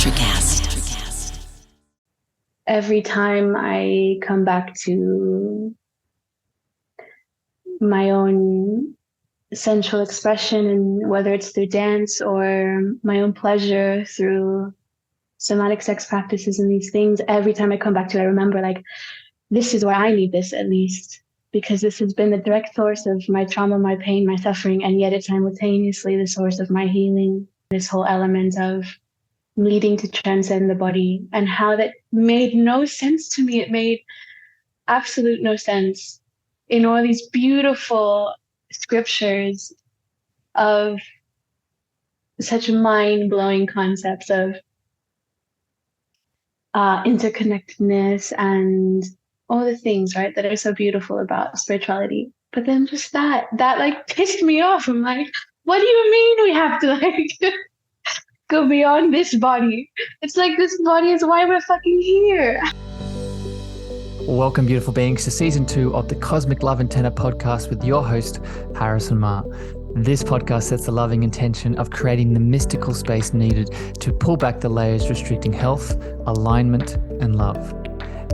Electrocast. Every time I come back to my own sensual expression, and whether it's through dance or my own pleasure through somatic sex practices and these things, every time I come back to it, I remember, like, this is where I need this, at least, because this has been the direct source of my trauma, my pain, my suffering, and yet it's simultaneously the source of my healing. This whole element of needing to transcend the body, and how that made no sense to me. It made absolute no sense in all these beautiful scriptures of such mind-blowing concepts of interconnectedness and all the things, right, that are so beautiful about spirituality. But then just that like pissed me off. I'm like, what do you mean we have to like go beyond this body? It's like this body is why we're fucking here. Welcome, beautiful beings, to season 2 of the Cosmic Love Antenna podcast with your host, Harrison Ma. This podcast sets the loving intention of creating the mystical space needed to pull back the layers restricting health, alignment, and love.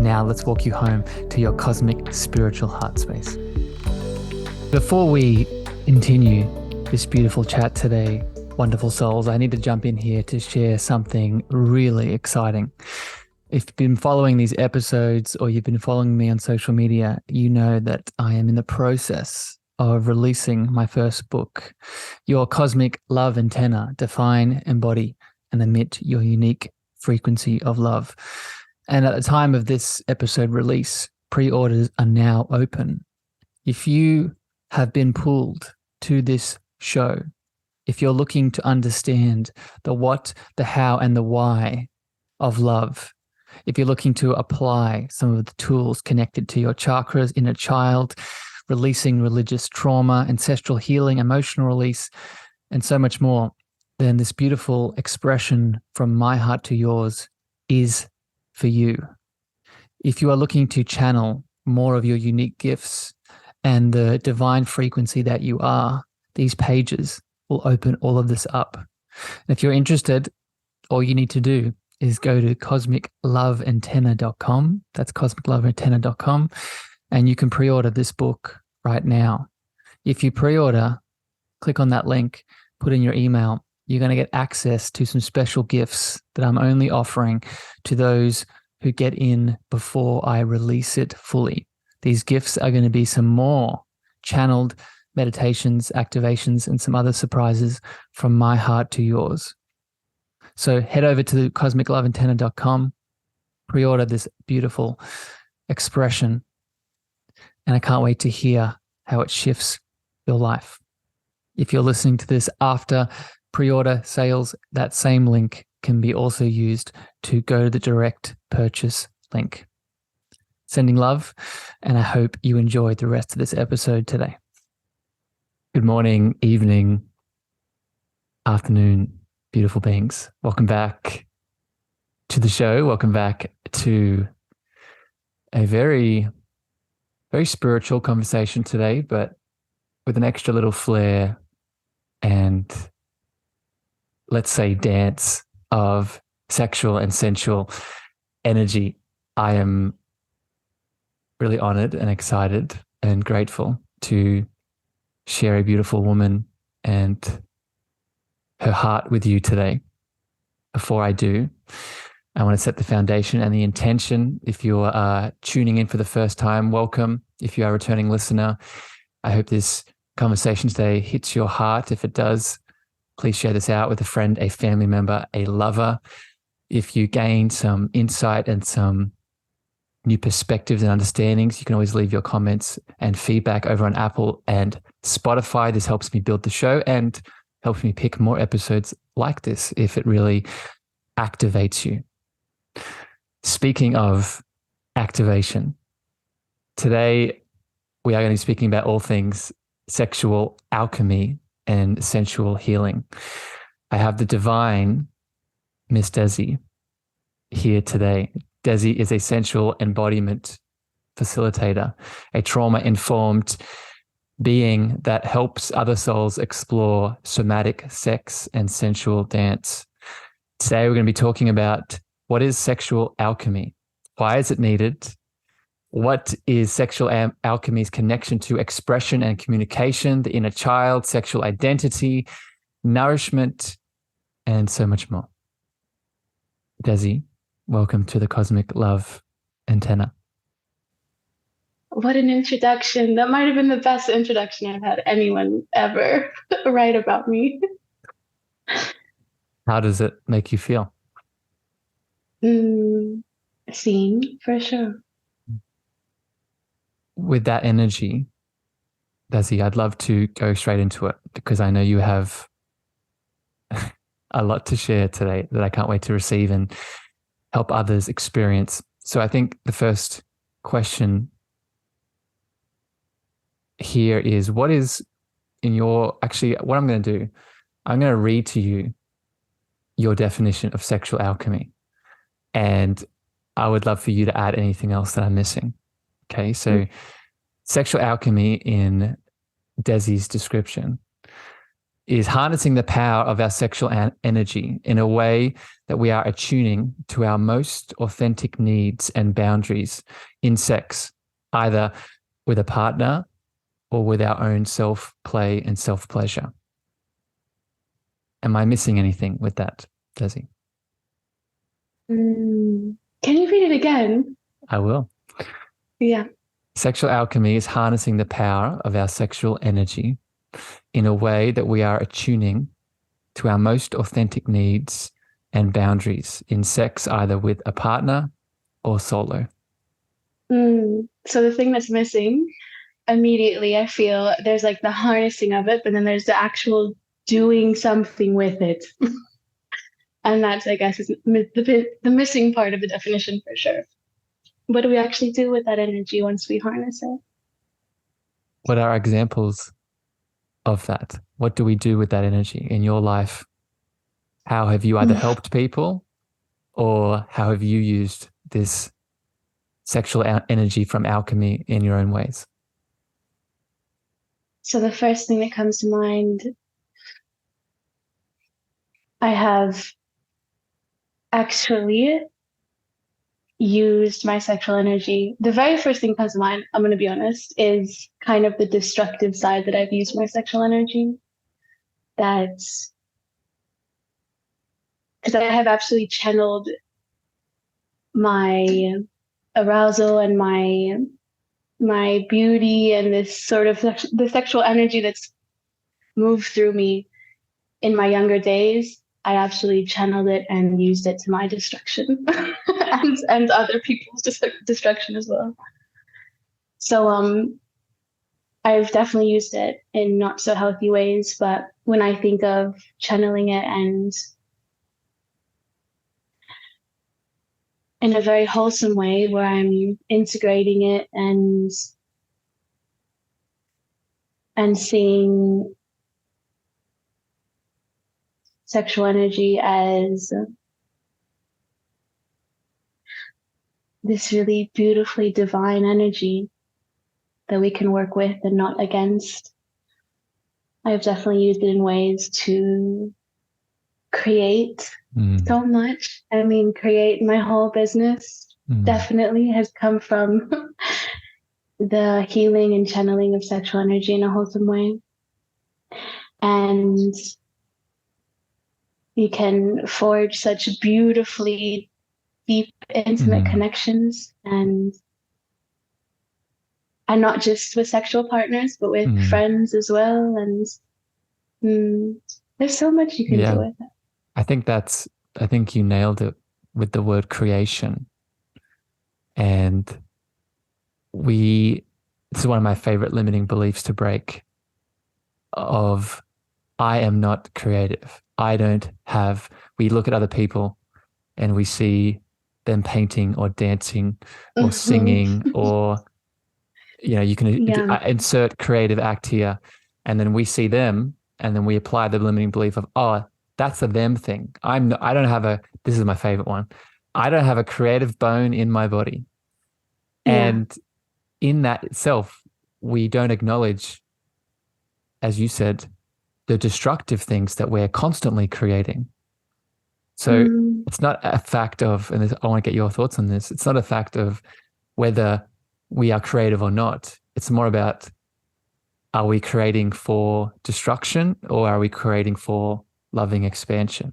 Now let's walk you home to your cosmic spiritual heart space. Before we continue this beautiful chat today, wonderful souls, I need to jump in here to share something really exciting. If you've been following these episodes or you've been following me on social media, you know that I am in the process of releasing my first book, Your Cosmic Love Antenna: Define, Embody, and Emit Your Unique Frequency of Love. And at the time of this episode release, pre-orders are now open. If you have been pulled to this show, if you're looking to understand the what, the how, and the why of love, if you're looking to apply some of the tools connected to your chakras, inner child, releasing religious trauma, ancestral healing, emotional release, and so much more, then this beautiful expression from my heart to yours is for you. If you are looking to channel more of your unique gifts and the divine frequency that you are, these pages will open all of this up. And if you're interested, all you need to do is go to cosmicloveantenna.com. That's cosmicloveantenna.com. And you can pre-order this book right now. If you pre-order, click on that link, put in your email, you're going to get access to some special gifts that I'm only offering to those who get in before I release it fully. These gifts are going to be some more channeled meditations, activations, and some other surprises from my heart to yours. So head over to cosmicloveantenna.com, pre-order this beautiful expression, and I can't wait to hear how it shifts your life. If you're listening to this after pre-order sales, that same link can be also used to go to the direct purchase link. Sending love, and I hope you enjoyed the rest of this episode today. Good morning, evening, afternoon, beautiful beings. Welcome back to the show. Welcome back to a very, very spiritual conversation today, but with an extra little flair and, let's say, dance of sexual and sensual energy. I am really honored and excited and grateful to share a beautiful woman and her heart with you today. Before I do, I want to set the foundation and the intention. If you are tuning in for the first time, welcome. If you are a returning listener, I hope this conversation today hits your heart. If it does, please share this out with a friend, a family member, a lover. If you gain some insight and some new perspectives and understandings, you can always leave your comments and feedback over on Apple and Spotify. This helps me build the show and helps me pick more episodes like this if it really activates you. Speaking of activation, today we are going to be speaking about all things sexual alchemy and sensual healing. I have the divine Miss Desi here today. Desi is a sensual embodiment facilitator, a trauma-informed being that helps other souls explore somatic sex and sensual dance. Today we're going to be talking about what is sexual alchemy? Why is it needed? What is sexual alchemy's connection to expression and communication, the inner child, sexual identity, nourishment, and so much more? Desi, welcome to the Cosmic Love Antenna. What an introduction. That might have been the best introduction I've had anyone ever write about me. How does it make you feel? Seen, for sure. With that energy, Desi, I'd love to go straight into it because I know you have a lot to share today that I can't wait to receive and help others experience. So I think the first question here is what I'm going to do, I'm going to read to you your definition of sexual alchemy. And I would love for you to add anything else that I'm missing. Okay, so sexual alchemy in Desi's description is harnessing the power of our sexual energy in a way that we are attuning to our most authentic needs and boundaries in sex, either with a partner or with our own self-play and self-pleasure. Am I missing anything with that, Desi? Can you read it again? I will. Yeah. Sexual alchemy is harnessing the power of our sexual energy in a way that we are attuning to our most authentic needs and boundaries in sex, either with a partner or solo. So the thing that's missing, immediately I feel there's like the harnessing of it, but then there's the actual doing something with it. And that's, I guess, is the missing part of the definition for sure. What do we actually do with that energy once we harness it? What are examples of that? What do we do with that energy in your life? How have you either helped people or how have you used this sexual energy from alchemy in your own ways? So the first thing that comes to mind, I have actually used my sexual energy. The very first thing that comes to mind, I'm going to be honest, is kind of the destructive side that I've used my sexual energy. That's because I have actually channeled my arousal and my beauty and this sort of the sexual energy that's moved through me in my younger days. I actually channeled it and used it to my destruction and other people's destruction as well. So I've definitely used it in not so healthy ways, but when I think of channeling it and in a very wholesome way where I'm integrating it and seeing sexual energy as this really beautifully divine energy that we can work with and not against. I've definitely used it in ways to create so much. I mean, create my whole business definitely has come from the healing and channeling of sexual energy in a wholesome way. And you can forge such beautifully deep, intimate connections and not just with sexual partners, but with friends as well. And there's so much you can do with it. I think you nailed it with the word creation. And this is one of my favorite limiting beliefs to break of I am not creative. We look at other people and we see them painting or dancing or singing or, you can insert creative act here. And then we see them and then we apply the limiting belief of, oh, that's a them thing. This is my favorite one. I don't have a creative bone in my body. Yeah. And in that itself, we don't acknowledge, as you said, the destructive things that we're constantly creating. So it's not a fact of, and I want to get your thoughts on this, it's not a fact of whether we are creative or not. It's more about, are we creating for destruction or are we creating for loving expansion?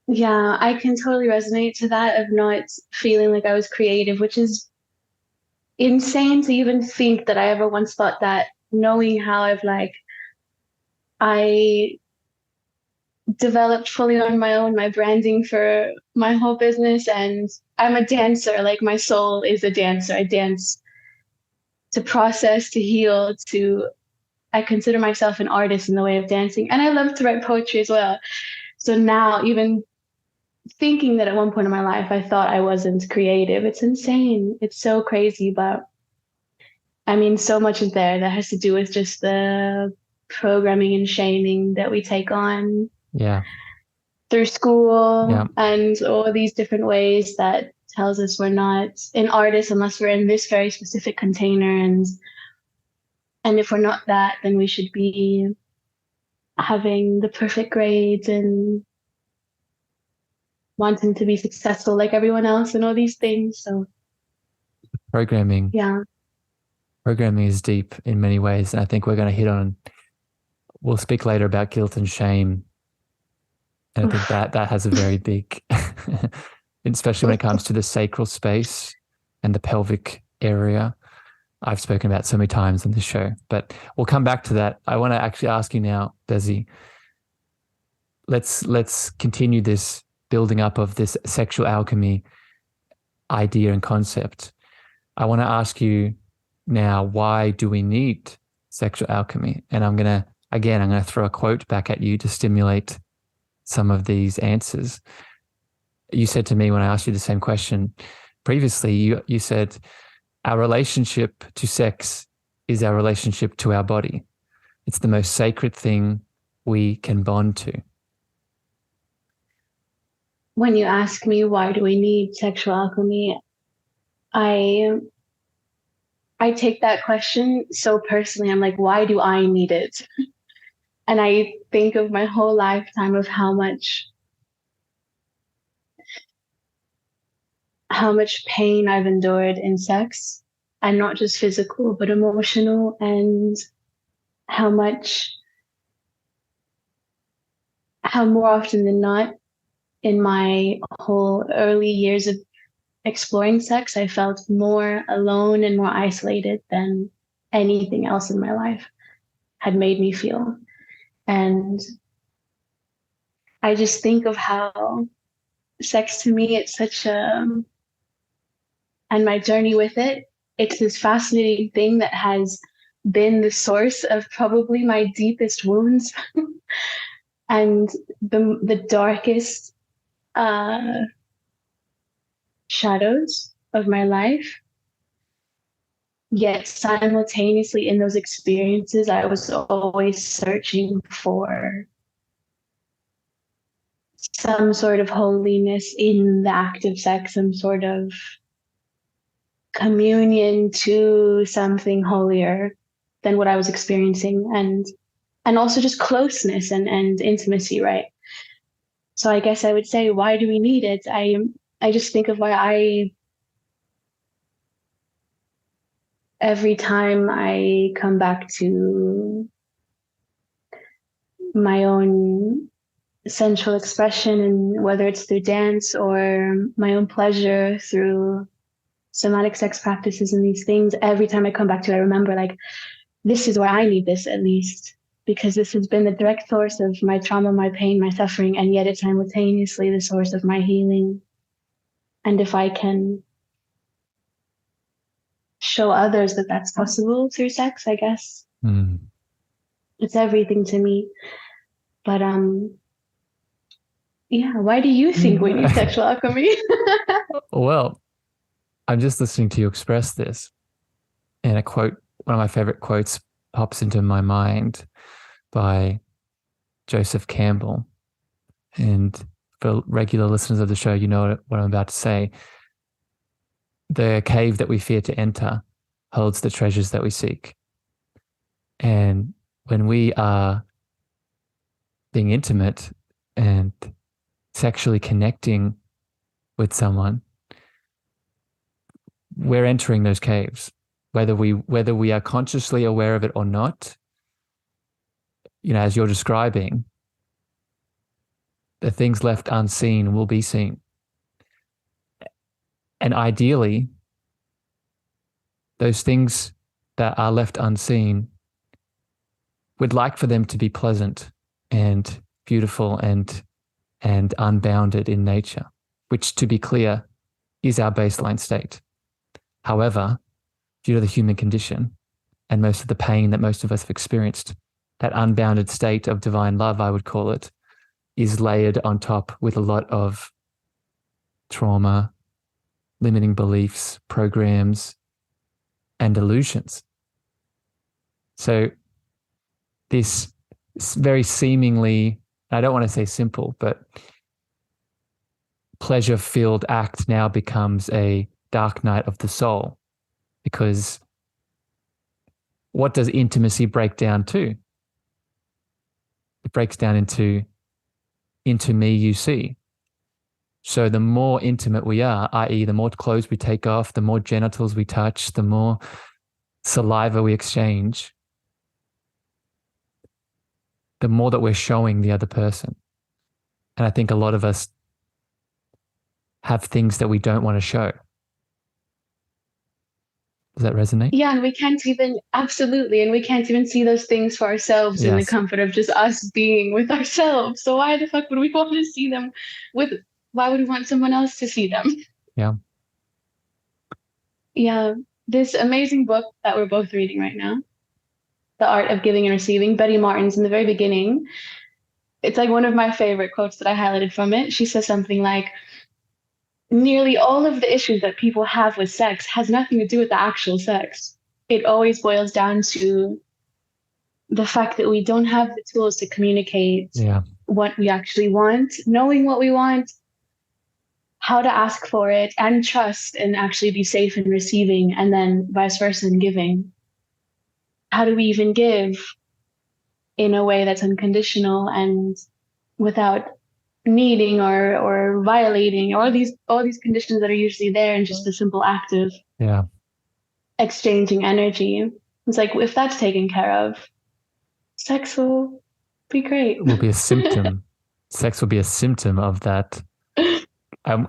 Yeah, I can totally resonate to that of not feeling like I was creative, which is insane to even think that I ever once thought that, knowing how I developed fully on my own my branding for my whole business, and I'm a dancer. Like, my soul is a dancer. I dance to process, to heal, I consider myself an artist in the way of dancing, and I love to write poetry as well. So now, even thinking that at one point in my life I thought I wasn't creative, it's insane. It's so crazy. But I mean, so much is there that has to do with just the programming and shaming that we take on through school and all these different ways that tells us we're not an artist unless we're in this very specific container, and if we're not that, then we should be having the perfect grades and wanting to be successful like everyone else and all these things. So programming is deep in many ways, and I think we're going to we'll speak later about guilt and shame, and I think that has a very big especially when it comes to the sacral space and the pelvic area. I've spoken about so many times on this show, but we'll come back to that. I want to actually ask you now, Desi, let's continue this building up of this sexual alchemy idea and concept. I want to ask you now, why do we need sexual alchemy? And I'm going to throw a quote back at you to stimulate some of these answers. You said to me when I asked you the same question previously, you said, our relationship to sex is our relationship to our body. It's the most sacred thing we can bond to. When you ask me, why do we need sexual alchemy? I take that question so personally. I'm like, why do I need it? And I think of my whole lifetime of how much pain I've endured in sex, and not just physical, but emotional, and how more often than not in my whole early years of exploring sex, I felt more alone and more isolated than anything else in my life had made me feel. And I just think of how sex, to me, it's such and my journey with it, it's this fascinating thing that has been the source of probably my deepest wounds and the darkest shadows of my life. Yet simultaneously in those experiences, I was always searching for some sort of holiness in the act of sex, some sort of communion to something holier than what I was experiencing, and also just closeness and intimacy, right? So I guess I would say, why do we need it? I just think of why every time I come back to my own sensual expression, and whether it's through dance or my own pleasure through somatic sex practices and these things, every time I come back to it, I remember, like, this is why I need this, at least, because this has been the direct source of my trauma, my pain, my suffering, and yet it's simultaneously the source of my healing. And if I can show others that that's possible through sex, I guess it's everything to me. But yeah, why do you think we need sexual alchemy? Well, I'm just listening to you express this, and a quote, one of my favorite quotes, pops into my mind by Joseph Campbell. And for regular listeners of the show, you know what I'm about to say. The cave that we fear to enter holds the treasures that we seek. And when we are being intimate and sexually connecting with someone, we're entering those caves, whether we are consciously aware of it or not. As you're describing, the things left unseen will be seen. And ideally, those things that are left unseen, we'd like for them to be pleasant and beautiful and unbounded in nature, which, to be clear, is our baseline state. However, due to the human condition and most of the pain that most of us have experienced, that unbounded state of divine love, I would call it, is layered on top with a lot of trauma, limiting beliefs, programs, and illusions. So this very seemingly, I don't want to say simple, but pleasure-filled act now becomes a dark night of the soul, because what does intimacy break down to? It breaks down into me, you see. So the more intimate we are, i.e. the more clothes we take off, the more genitals we touch, the more saliva we exchange, the more that we're showing the other person. And I think a lot of us have things that we don't want to show. Does that resonate? Yeah, and we can't even see those things for ourselves in the comfort of just us being with ourselves. So why the fuck would we want to see them why would we want someone else to see them? Yeah. Yeah. This amazing book that we're both reading right now, The Art of Giving and Receiving, Betty Martin's, in the very beginning, it's like one of my favorite quotes that I highlighted from it. She says something like, nearly all of the issues that people have with sex has nothing to do with the actual sex. It always boils down to the fact that we don't have the tools to communicate what we actually want, knowing what we want, how to ask for it, and trust and actually be safe in receiving, and then vice versa in giving. How do we even give in a way that's unconditional and without needing or violating all these conditions that are usually there in just a simple act of exchanging energy? It's like, if that's taken care of, sex will be great. It will be a symptom. Sex will be a symptom of that. And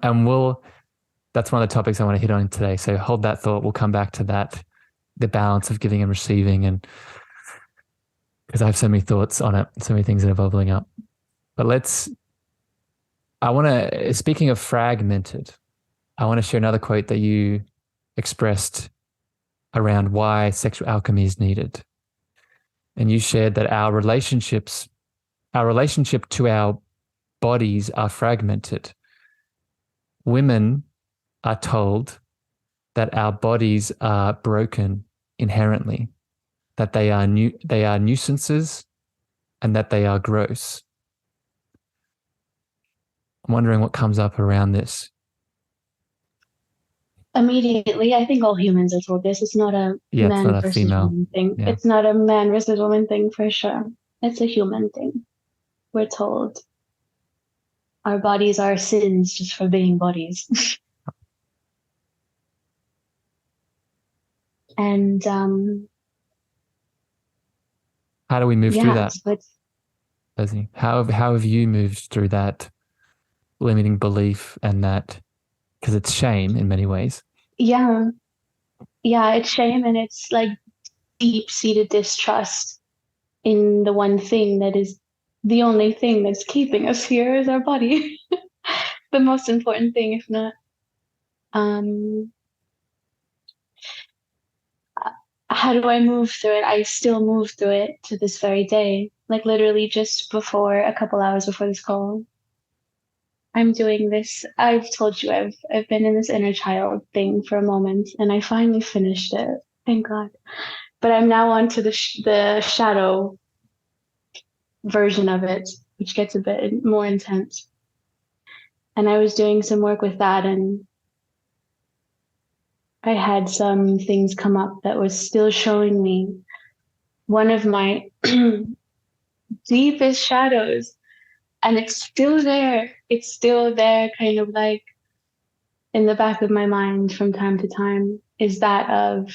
that's one of the topics I want to hit on today. So hold that thought. We'll come back to that, the balance of giving and receiving, and because I have so many thoughts on it, so many things that are bubbling up. But speaking of fragmented, I want to share another quote that you expressed around why sexual alchemy is needed. And you shared that our relationship to our bodies are fragmented. Women are told that our bodies are broken inherently, that they are nuisances, and that they are gross. I'm wondering what comes up around this. Immediately, I think all humans are told this. It's not a man versus female woman thing. Yeah. It's not a man versus woman thing for sure. It's a human thing. We're told our bodies are sins just for being bodies. And how do we move through that? Desi? How have you moved through that limiting belief and that, because it's shame in many ways? Yeah, it's shame, and it's like deep-seated distrust in the one thing that is the only thing that's keeping us here is our body. The most important thing, if not. How do I move through it? I still move through it to this very day. Like literally just a couple hours before this call, I'm doing this. I've told you I've been in this inner child thing for a moment, and I finally finished it. Thank God. But I'm now on to the shadow version of it, which gets a bit more intense. And I was doing some work with that, and I had some things come up that was still showing me one of my deepest shadows And it's still there. It's still there, kind of like in the back of my mind from time to time, is that of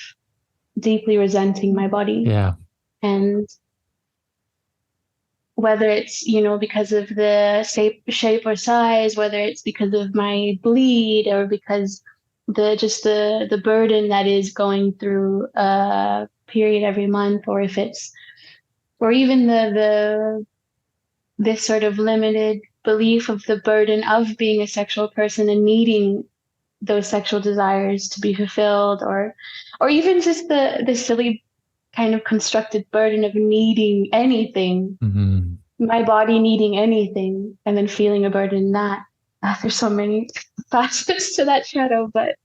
deeply resenting my body. Yeah. And whether it's, because of the shape or size, whether it's because of my bleed, or because the burden that is going through a period every month, or if it's, or even this sort of limited belief of the burden of being a sexual person and needing those sexual desires to be fulfilled, or even just the silly kind of constructed burden of needing anything, my body needing anything, and then feeling a burden in that. There's so many facets to that shadow, but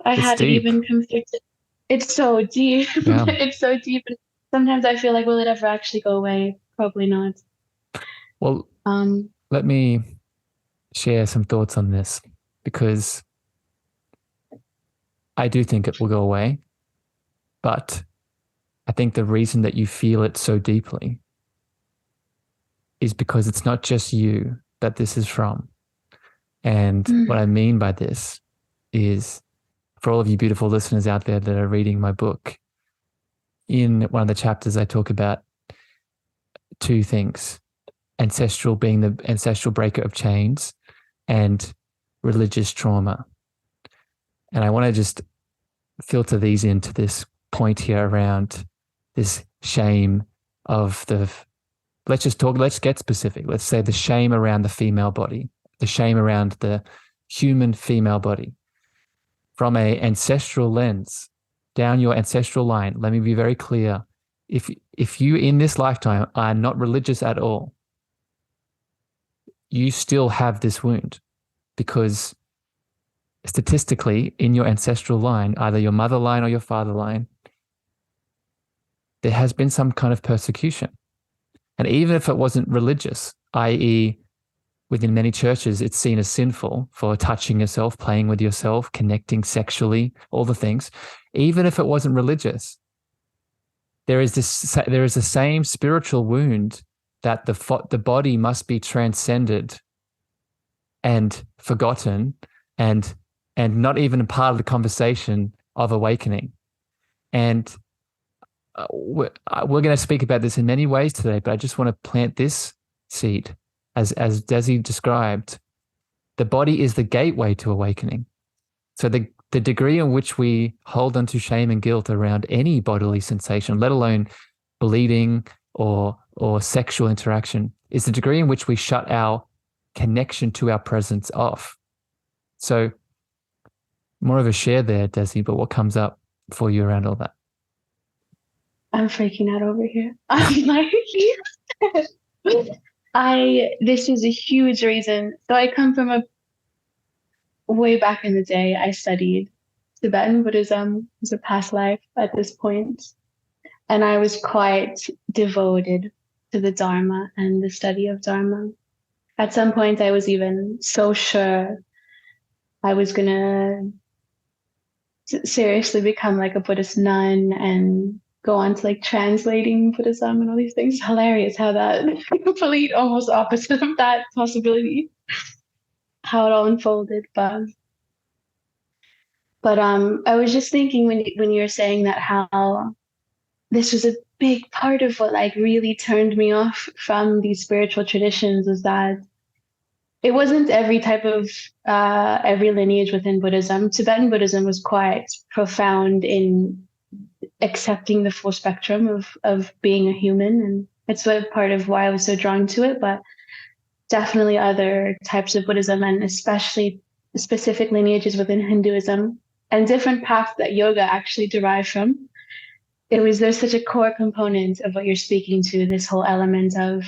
I It's hadn't deep. even conflicted. It's so deep. Yeah. It's so deep. And sometimes I feel like, will it ever actually go away? Probably not. Well, let me share some thoughts on this, because I do think it will go away. But I think the reason that you feel it so deeply is because it's not just you that this is from. And what I mean by this is, for all of you beautiful listeners out there that are reading my book, in one of the chapters, I talk about two things: ancestral, being the ancestral breaker of chains, and religious trauma. And I want to just filter these into this point here around this shame of let's get specific. Let's say the shame around the female body, the shame around the human female body. From an ancestral lens, down your ancestral line, let me be very clear. If you in this lifetime are not religious at all, you still have this wound, because statistically in your ancestral line, either your mother line or your father line, there has been some kind of persecution. And even if it wasn't religious, i.e., within many churches, it's seen as sinful for touching yourself, playing with yourself, connecting sexually, all the things. Even if it wasn't religious, there is the same spiritual wound that the body must be transcended and forgotten, and not even a part of the conversation of awakening. And we're going to speak about this in many ways today, but I just want to plant this seed. As Desi described, the body is the gateway to awakening. So the degree in which we hold onto shame and guilt around any bodily sensation, let alone bleeding or sexual interaction, is the degree in which we shut our connection to our presence off. So more of a share there, Desi, but what comes up for you around all that? I'm freaking out over here. I'm like, this is a huge reason. So I come from way back in the day, I studied Tibetan Buddhism as a past life at this point. And I was quite devoted to the Dharma and the study of Dharma. At some point, I was even so sure I was going to seriously become like a Buddhist nun and go on to like translating Buddhism and all these things. It's hilarious how that complete almost opposite of that possibility, how it all unfolded. But I was just thinking when you were saying that, how this was a big part of what like really turned me off from these spiritual traditions, was that it wasn't every type of every lineage within Buddhism. Tibetan Buddhism was quite profound in accepting the full spectrum of being a human, and it's part of why I was so drawn to it. But definitely other types of Buddhism, and especially specific lineages within Hinduism and different paths that yoga actually derived from. There's such a core component of what you're speaking to, this whole element of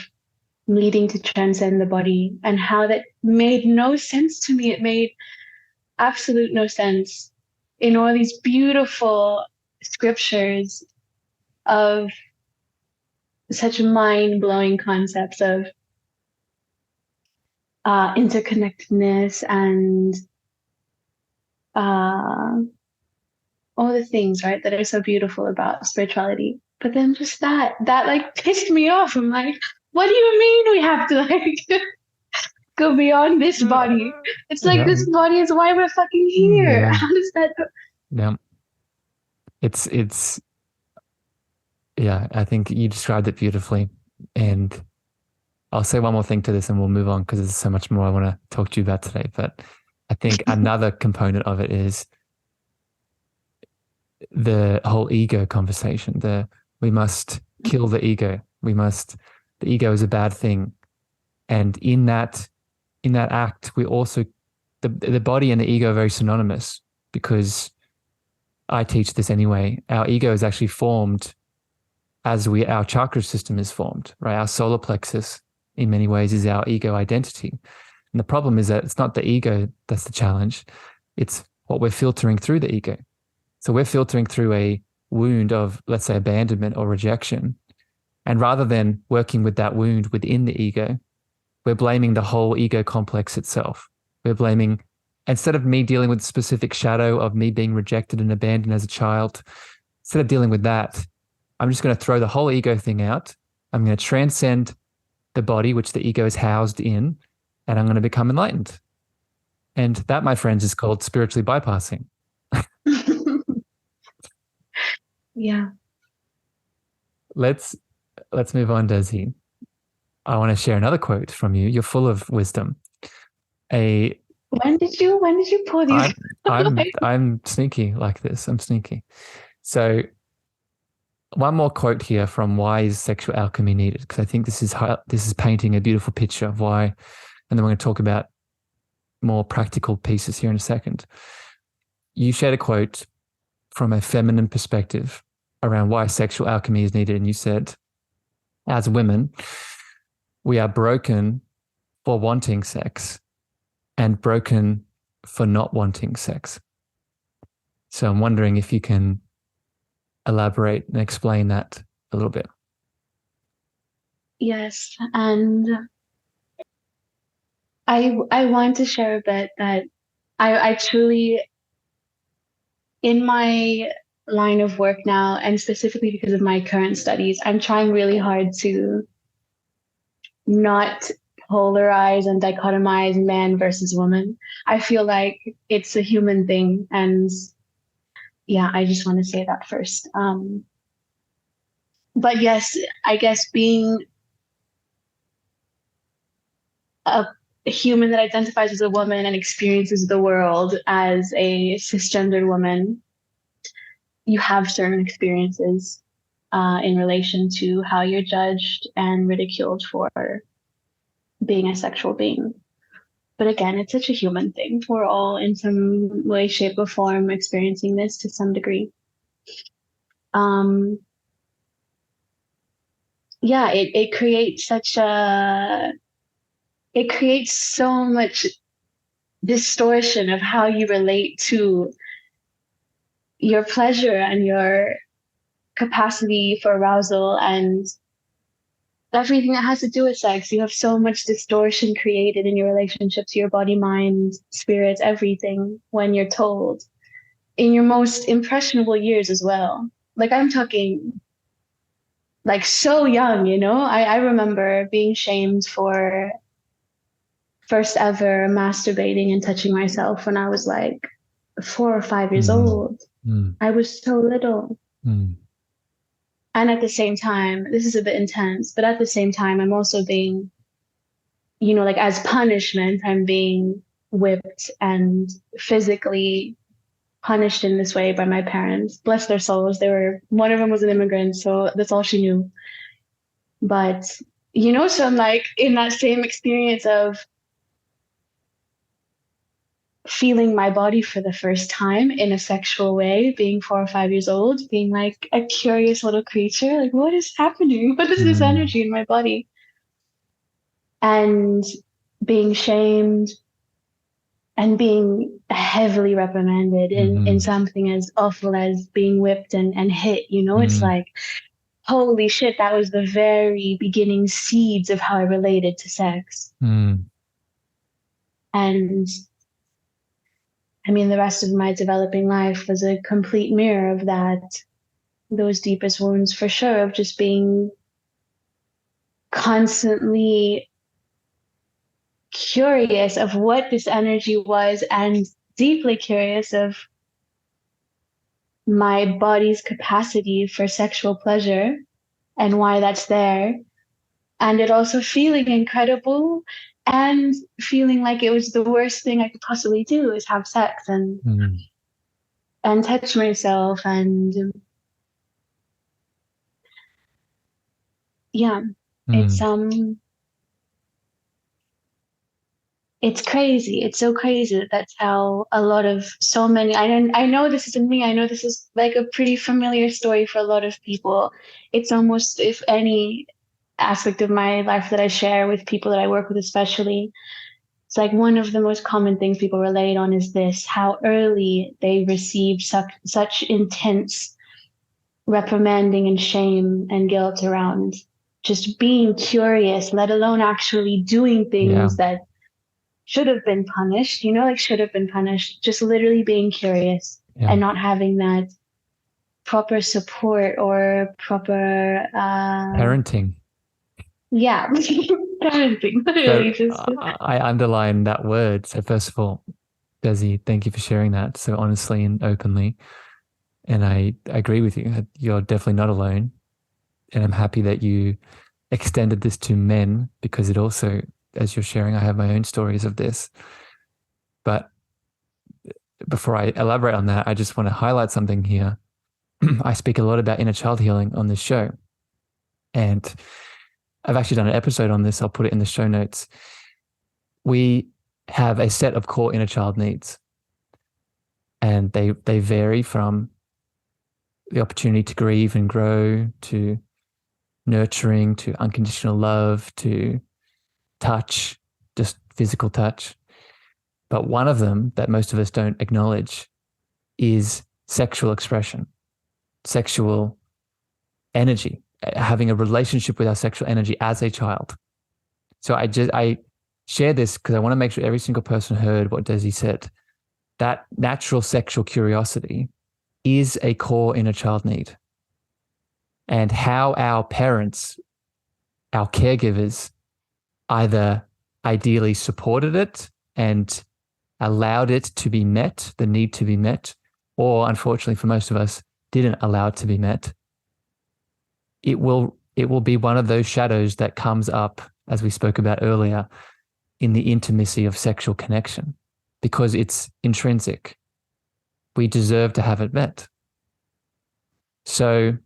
needing to transcend the body, and how that made no sense to me. It made absolute no sense in all these beautiful scriptures of such mind-blowing concepts of interconnectedness and all the things, right, that are so beautiful about spirituality. But then just that like pissed me off. I'm like, what do you mean we have to like go beyond this body? It's like Yeah. this body is why we're fucking here. Yeah. How does that? Yeah. It's yeah, I think you described it beautifully. And I'll say one more thing to this and we'll move on because there's so much more I want to talk to you about today. But I think another component of it is the whole ego conversation. We must kill the ego. The ego is a bad thing. And in that act, we also, the body and the ego are very synonymous, because I teach this anyway. Our ego is actually formed as our chakra system is formed, right? Our solar plexus in many ways is our ego identity. And the problem is that it's not the ego that's the challenge. It's what we're filtering through the ego. So we're filtering through a wound of, let's say, abandonment or rejection. And rather than working with that wound within the ego, we're blaming the whole ego complex itself. We're blaming, instead of me dealing with the specific shadow of me being rejected and abandoned as a child, instead of dealing with that, I'm just going to throw the whole ego thing out. I'm going to transcend the body, which the ego is housed in, and I'm going to become enlightened. And that, my friends, is called spiritually bypassing. Yeah. Let's move on, Desi. I want to share another quote from you. You're full of wisdom. When did you pull these? I'm sneaky like this. I'm sneaky. So one more quote here from Why is Sexual Alchemy Needed? Because I think this is painting a beautiful picture of why, and then we're going to talk about more practical pieces here in a second. You shared a quote from a feminine perspective around why sexual alchemy is needed, and you said, as women, we are broken for wanting sex and broken for not wanting sex. So I'm wondering if you can elaborate and explain that a little bit. Yes, and I want to share a bit that I truly, in my line of work now, and specifically because of my current studies, I'm trying really hard to not polarize and dichotomize man versus woman. I feel like it's a human thing, and yeah, I just want to say that first. But yes, I guess being a human that identifies as a woman and experiences the world as a cisgendered woman, you have certain experiences in relation to how you're judged and ridiculed for being a sexual being. But again, it's such a human thing. We're all in some way, shape, or form experiencing this to some degree. Yeah, it creates it creates so much distortion of how you relate to your pleasure and your capacity for arousal and everything that has to do with sex. You have so much distortion created in your relationship to your body, mind, spirit, everything when you're told in your most impressionable years as well. Like I'm talking like so young, I remember being shamed for first ever masturbating and touching myself when I was like 4 or 5 years old. I was so little. And at the same time, this is a bit intense, but at the same time, I'm also being, like as punishment, I'm being whipped and physically punished in this way by my parents. Bless their souls. One of them was an immigrant, so that's all she knew. But, so I'm like in that same experience of feeling my body for the first time in a sexual way, being 4 or 5 years old, being like a curious little creature, like, what is happening? What is this energy in my body? And being shamed and being heavily reprimanded in something as awful as being whipped and hit, it's like, holy shit, that was the very beginning seeds of how I related to sex. And I mean, the rest of my developing life was a complete mirror of that, those deepest wounds for sure, of just being constantly curious of what this energy was, and deeply curious of my body's capacity for sexual pleasure and why that's there. And it also feeling incredible and feeling like it was the worst thing I could possibly do is have sex and touch myself. And yeah, it's crazy. It's so crazy that that's how a lot of so many, I know this isn't me. I know this is like a pretty familiar story for a lot of people. It's almost, if any aspect of my life that I share with people that I work with, especially, it's like one of the most common things people relate on is this, how early they receive such intense reprimanding and shame and guilt around just being curious, let alone actually doing things that should have been punished, like should have been punished, just literally being curious and not having that proper support or proper parenting. Yeah, parenting. Literally So I underline that word. So first of all, Desi, thank you for sharing that so honestly and openly. And I agree with you. You're definitely not alone. And I'm happy that you extended this to men, because it also, as you're sharing, I have my own stories of this. But before I elaborate on that, I just want to highlight something here. I speak a lot about inner child healing on this show. And I've actually done an episode on this. I'll put it in the show notes. We have a set of core inner child needs. And they vary from the opportunity to grieve and grow, to nurturing, to unconditional love, to touch, just physical touch. But one of them that most of us don't acknowledge is sexual expression, sexual energy, having a relationship with our sexual energy as a child. So I share this because I want to make sure every single person heard what Desi said. That natural sexual curiosity is a core inner child need. And how our parents, our caregivers, either ideally supported it and allowed it to be met, the need to be met, or unfortunately for most of us, didn't allow it to be met. It will be one of those shadows that comes up, as we spoke about earlier, in the intimacy of sexual connection, because it's intrinsic. We deserve to have it met. So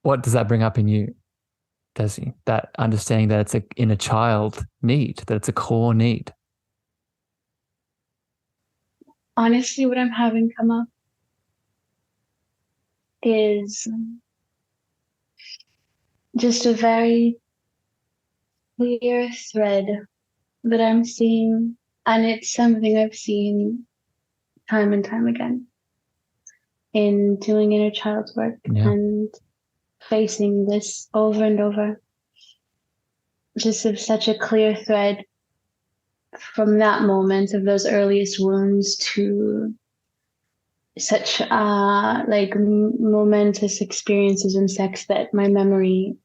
what does that bring up in you, Desi? That understanding that it's an inner child need, that it's a core need. Honestly, what I'm having come up is just a very clear thread that I'm seeing, and it's something I've seen time and time again in doing inner child work and facing this over and over. Just of such a clear thread from that moment of those earliest wounds to such like momentous experiences in sex that my memory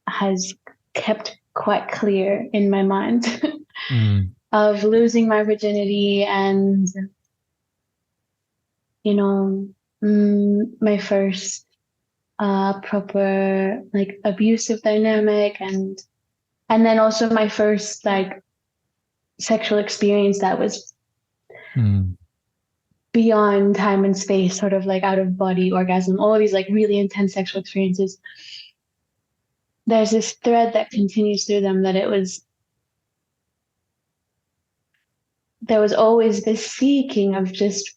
has kept quite clear in my mind of losing my virginity and my first proper like abusive dynamic, and then also my first like sexual experience that was beyond time and space, sort of like out of body orgasm, all these like really intense sexual experiences. There's this thread that continues through them, that there was always this seeking of just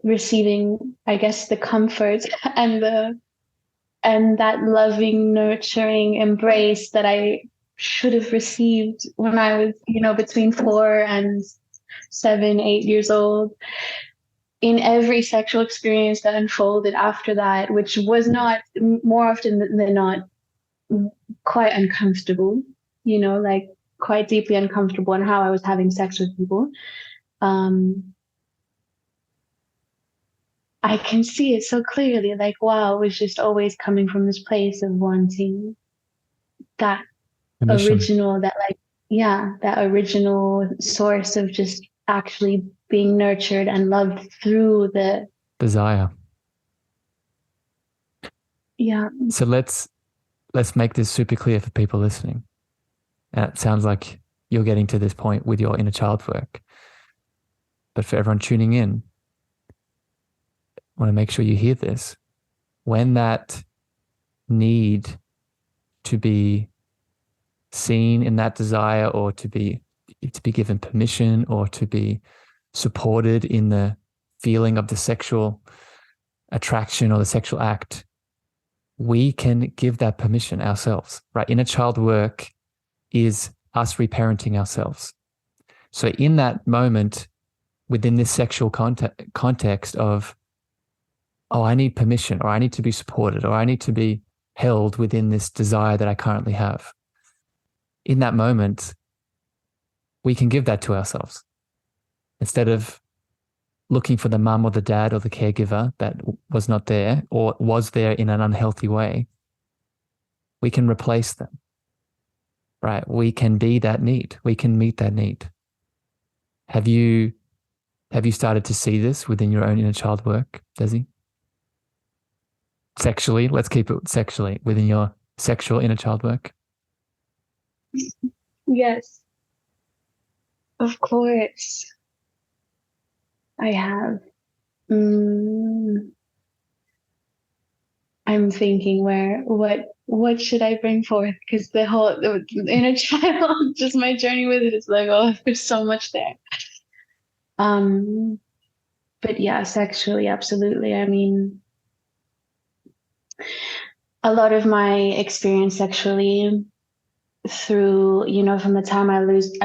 receiving, I guess, the comfort and that loving, nurturing embrace that I should have received when I was, between 4 and 7, 8 years old, in every sexual experience that unfolded after that, which was not, more often than not, quite uncomfortable, like quite deeply uncomfortable in how I was having sex with people. I can see it so clearly. Like, wow, it was just always coming from this place of wanting that Permission. that original source of just actually being nurtured and loved through the Desire. yeah. So let's make this super clear for people listening. And it sounds like you're getting to this point with your inner child work. But for everyone tuning in, I want to make sure you hear this. When that need to be seen in that desire, or to be given permission, or to be supported in the feeling of the sexual attraction or the sexual act, we can give that permission ourselves, right? Inner child work is us reparenting ourselves. So in that moment, within this sexual context of, oh, I need permission, or I need to be supported, or I need to be held within this desire that I currently have. In that moment, we can give that to ourselves. Instead of looking for the mum or the dad or the caregiver that was not there, or was there in an unhealthy way, we can replace them, right? We can be that need. We can meet that need. Have you started to see this within your own inner child work, Desi? Sexually, let's keep it sexually, within your sexual inner child work. Yes, of course. I have. I'm thinking what should I bring forth? Because the inner child, just my journey with it is like, oh, there's so much there. But yeah, sexually, absolutely. I mean, a lot of my experience sexually through, from the time I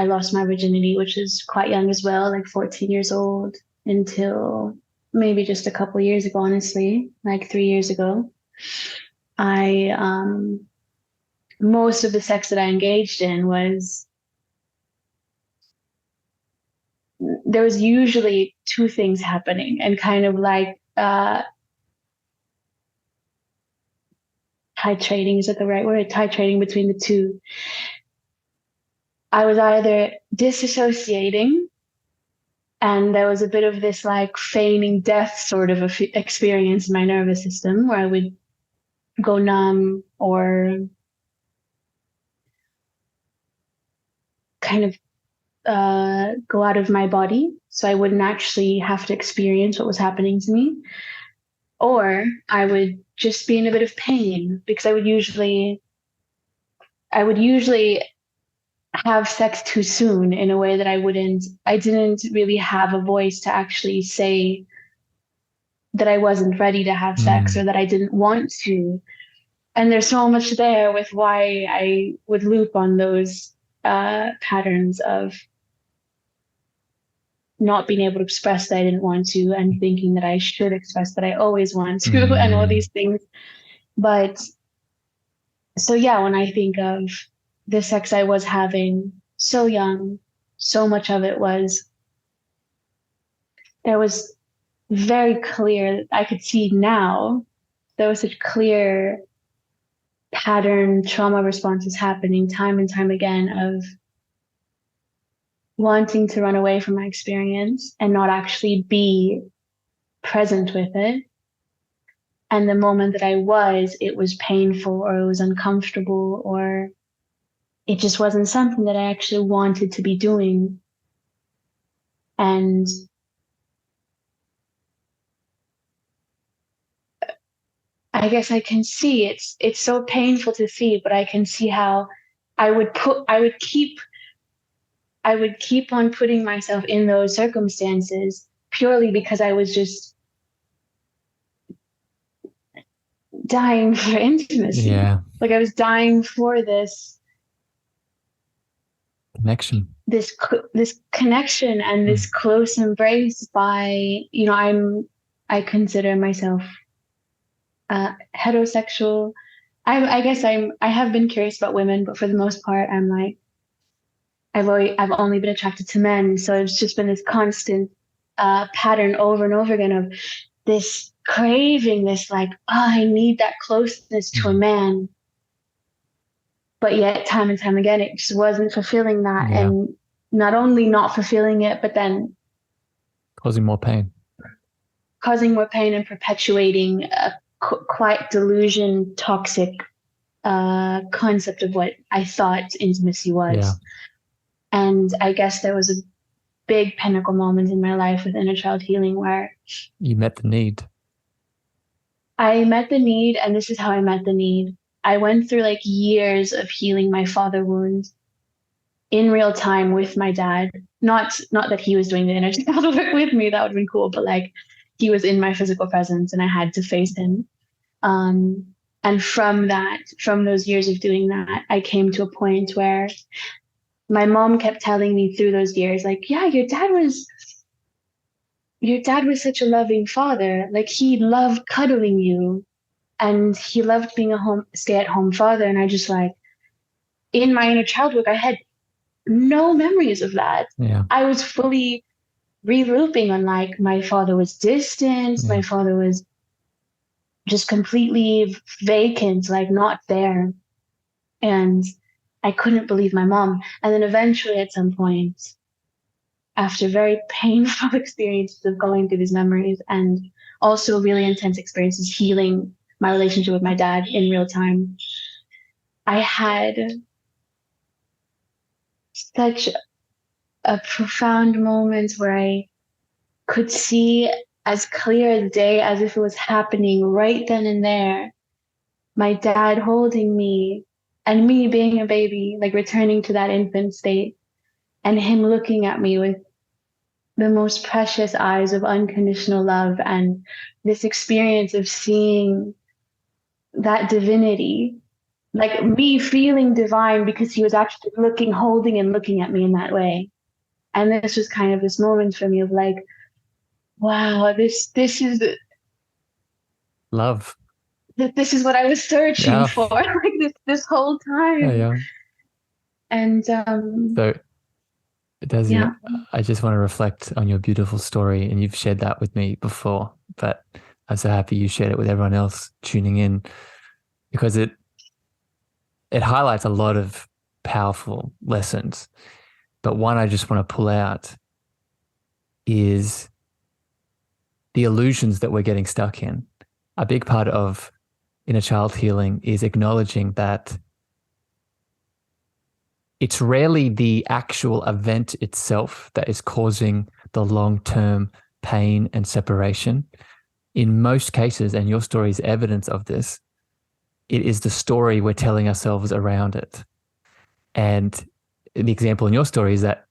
lost my virginity, which is quite young as well, like 14 years old, until maybe just a couple years ago, honestly, like 3 years ago. Most of the sex that I engaged in there was usually two things happening, and kind of like titrating, is that the right word? Titrating between the two. I was either disassociating, and there was a bit of this like feigning death sort of experience in my nervous system, where I would go numb or kind of go out of my body, so I wouldn't actually have to experience what was happening to me. Or I would just be in a bit of pain, because I would usually have sex too soon, in a way that I didn't really have a voice to actually say that I wasn't ready to have sex, or that I didn't want to. And there's so much there with why I would loop on those patterns of not being able to express that I didn't want to, and thinking that I should express that I always want to, and all these things. But so yeah, when I think of the sex I was having so young, so much of it there was very clear, I could see now, there was such clear pattern trauma responses happening time and time again, of wanting to run away from my experience and not actually be present with it. And the moment that it was painful, or it was uncomfortable, or it just wasn't something that I actually wanted to be doing. And I guess I can see it's so painful to see, but I can see how I would keep on putting myself in those circumstances, purely because I was just dying for intimacy. Yeah. Like I was dying for this Connection. This connection and this close embrace by, I consider myself heterosexual. I guess I have been curious about women, but for the most part, I'm like, I've only been attracted to men. So it's just been this constant pattern over and over again of this craving this, like, oh, I need that closeness to a man. But yet, time and time again, it just wasn't fulfilling that. Yeah. And not only not fulfilling it, but then Causing more pain. causing more pain and perpetuating a quite delusion, toxic concept of what I thought intimacy was. Yeah. And I guess there was a big pinnacle moment in my life with inner child healing where You met the need. I met the need, and this is how I met the need. I went through like years of healing my father wound in real time with my dad. Not that he was doing the inner child work with me, that would have been cool, but like he was in my physical presence and I had to face him. And from those years of doing that, I came to a point where my mom kept telling me through those years, like, yeah, your dad was such a loving father. Like he loved cuddling you and he loved being a stay-at-home father. And I just like, in my inner child work, I had no memories of that. Yeah. I was fully relooping on like my father was distant, my father was just completely vacant, like not there. And I couldn't believe my mom. And then eventually at some point, after very painful experiences of going through these memories and also really intense experiences healing my relationship with my dad in real time, I had such a profound moment where I could see as clear as day as if it was happening right then and there. My dad holding me and me being a baby, like returning to that infant state, and him looking at me with the most precious eyes of unconditional love, and this experience of seeing that divinity, like me feeling divine because he was actually holding and looking at me in that way. And this was kind of this moment for me of like, wow, this is Love. this is what I was searching for like this whole time. Yeah. And So, Desi, yeah. I just want to reflect on your beautiful story, and you've shared that with me before, but I'm so happy you shared it with everyone else tuning in, because it highlights a lot of powerful lessons. But one I just want to pull out is the illusions that we're getting stuck in. A big part of inner child healing is acknowledging that it's rarely the actual event itself that is causing the long-term pain and separation. In most cases, and your story is evidence of this, it is the story we're telling ourselves around it. And the example in your story is that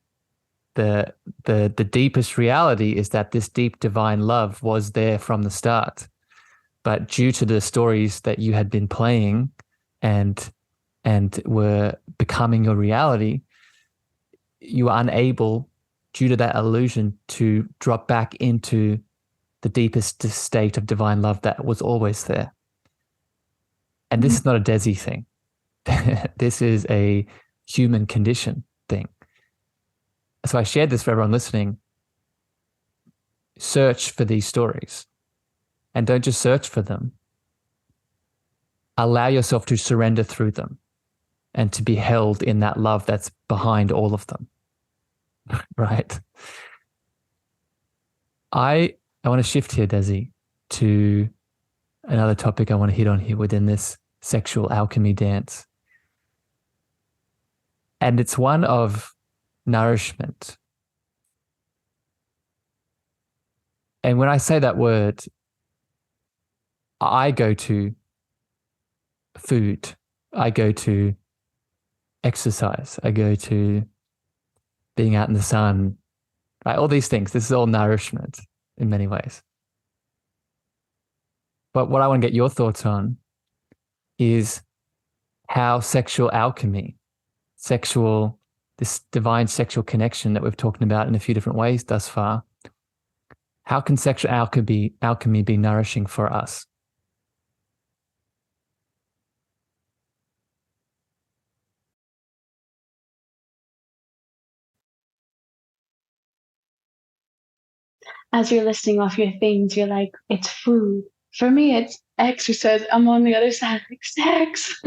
the deepest reality is that this deep divine love was there from the start. But due to the stories that you had been playing and were becoming your reality, you were unable, due to that illusion, to drop back into the deepest state of divine love that was always there. And this is not a Desi thing. This is a human condition thing. So I shared this for everyone listening. Search for these stories, and don't just search for them. Allow yourself to surrender through them and to be held in that love that's behind all of them. Right? I want to shift here, Desi, to another topic I want to hit on here within this sexual alchemy dance. And it's one of nourishment. And when I say that word, I go to food, I go to exercise, I go to being out in the sun, right? All these things. This is all nourishment in many ways. But what I want to get your thoughts on is how sexual alchemy, this divine sexual connection that we've talked about in a few different ways thus far, how can sexual alchemy be nourishing for us? as you're listing off your things, you're like, it's food. For me, it's exercise. I'm on the other side, like sex.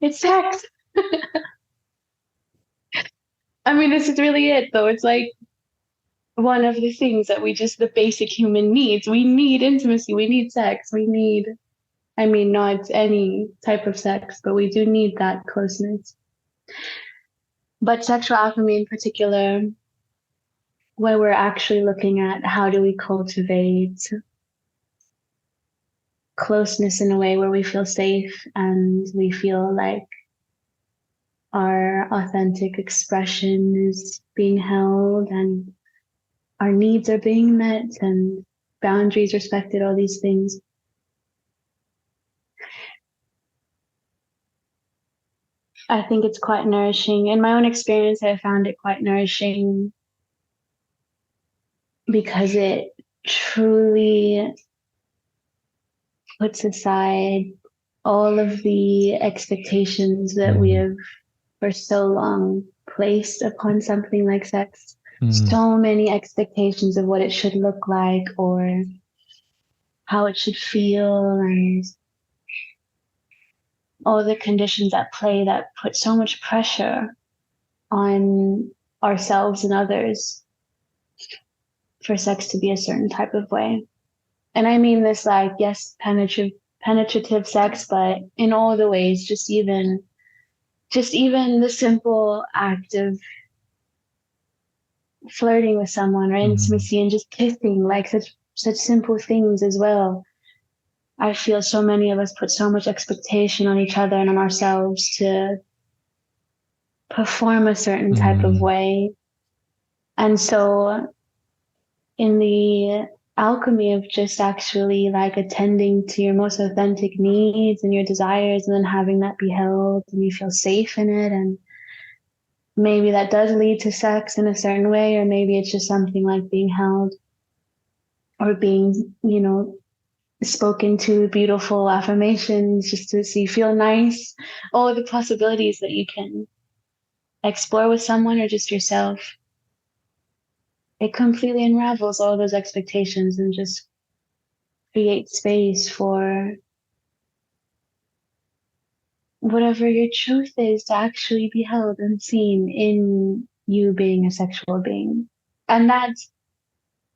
It's sex. I mean, this is really it, though. It's like one of the things that the basic human needs. We need intimacy. We need sex. I mean, not any type of sex, but we do need that closeness. But sexual alchemy in particular, where we're actually looking at how do we cultivate closeness in a way where we feel safe and we feel like our authentic expression is being held and our needs are being met and boundaries respected, all these things. I think it's quite nourishing. In my own experience, I found it quite nourishing because it truly puts aside all of the expectations that we have for so long placed upon something like sex. So many expectations of what it should look like or how it should feel, and all the conditions at play that put so much pressure on ourselves and others for sex to be a certain type of way. And I mean this like, yes, penetrative sex, but in all the ways, just even the simple act of flirting with someone or intimacy and just kissing, like such simple things as well. I feel so many of us put so much expectation on each other and on ourselves to perform a certain type of way. And so in the alchemy of just actually like attending to your most authentic needs and your desires, and then having that be held and you feel safe in it, and maybe that does lead to sex in a certain way, or maybe it's just something like being held or being, spoken to, beautiful affirmations just to see, feel nice, all the possibilities that you can explore with someone or just yourself. It completely unravels all those expectations and just creates space for whatever your truth is to actually be held and seen in you being a sexual being. And that's,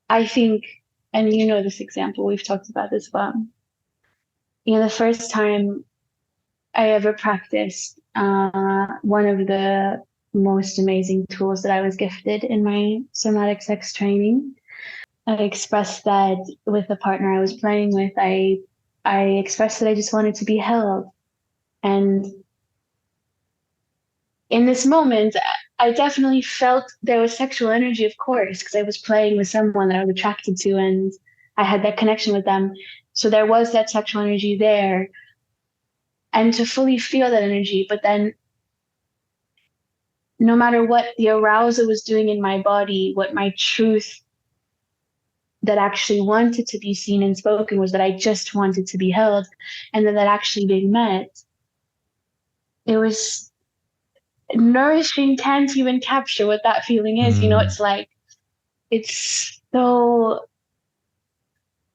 I think, and you know this example, we've talked about this one. The first time I ever practiced one of the most amazing tools that I was gifted in my somatic sex training, I expressed that with the partner I was playing with. I expressed that I just wanted to be held. And in this moment, I definitely felt there was sexual energy, of course, because I was playing with someone that I was attracted to and I had that connection with them. So there was that sexual energy there. And to fully feel that energy, but then no matter what the arousal was doing in my body, what my truth that actually wanted to be seen and spoken was that I just wanted to be held, and then that actually being met. It was nourishing, can't even capture what that feeling is. It's like, it's so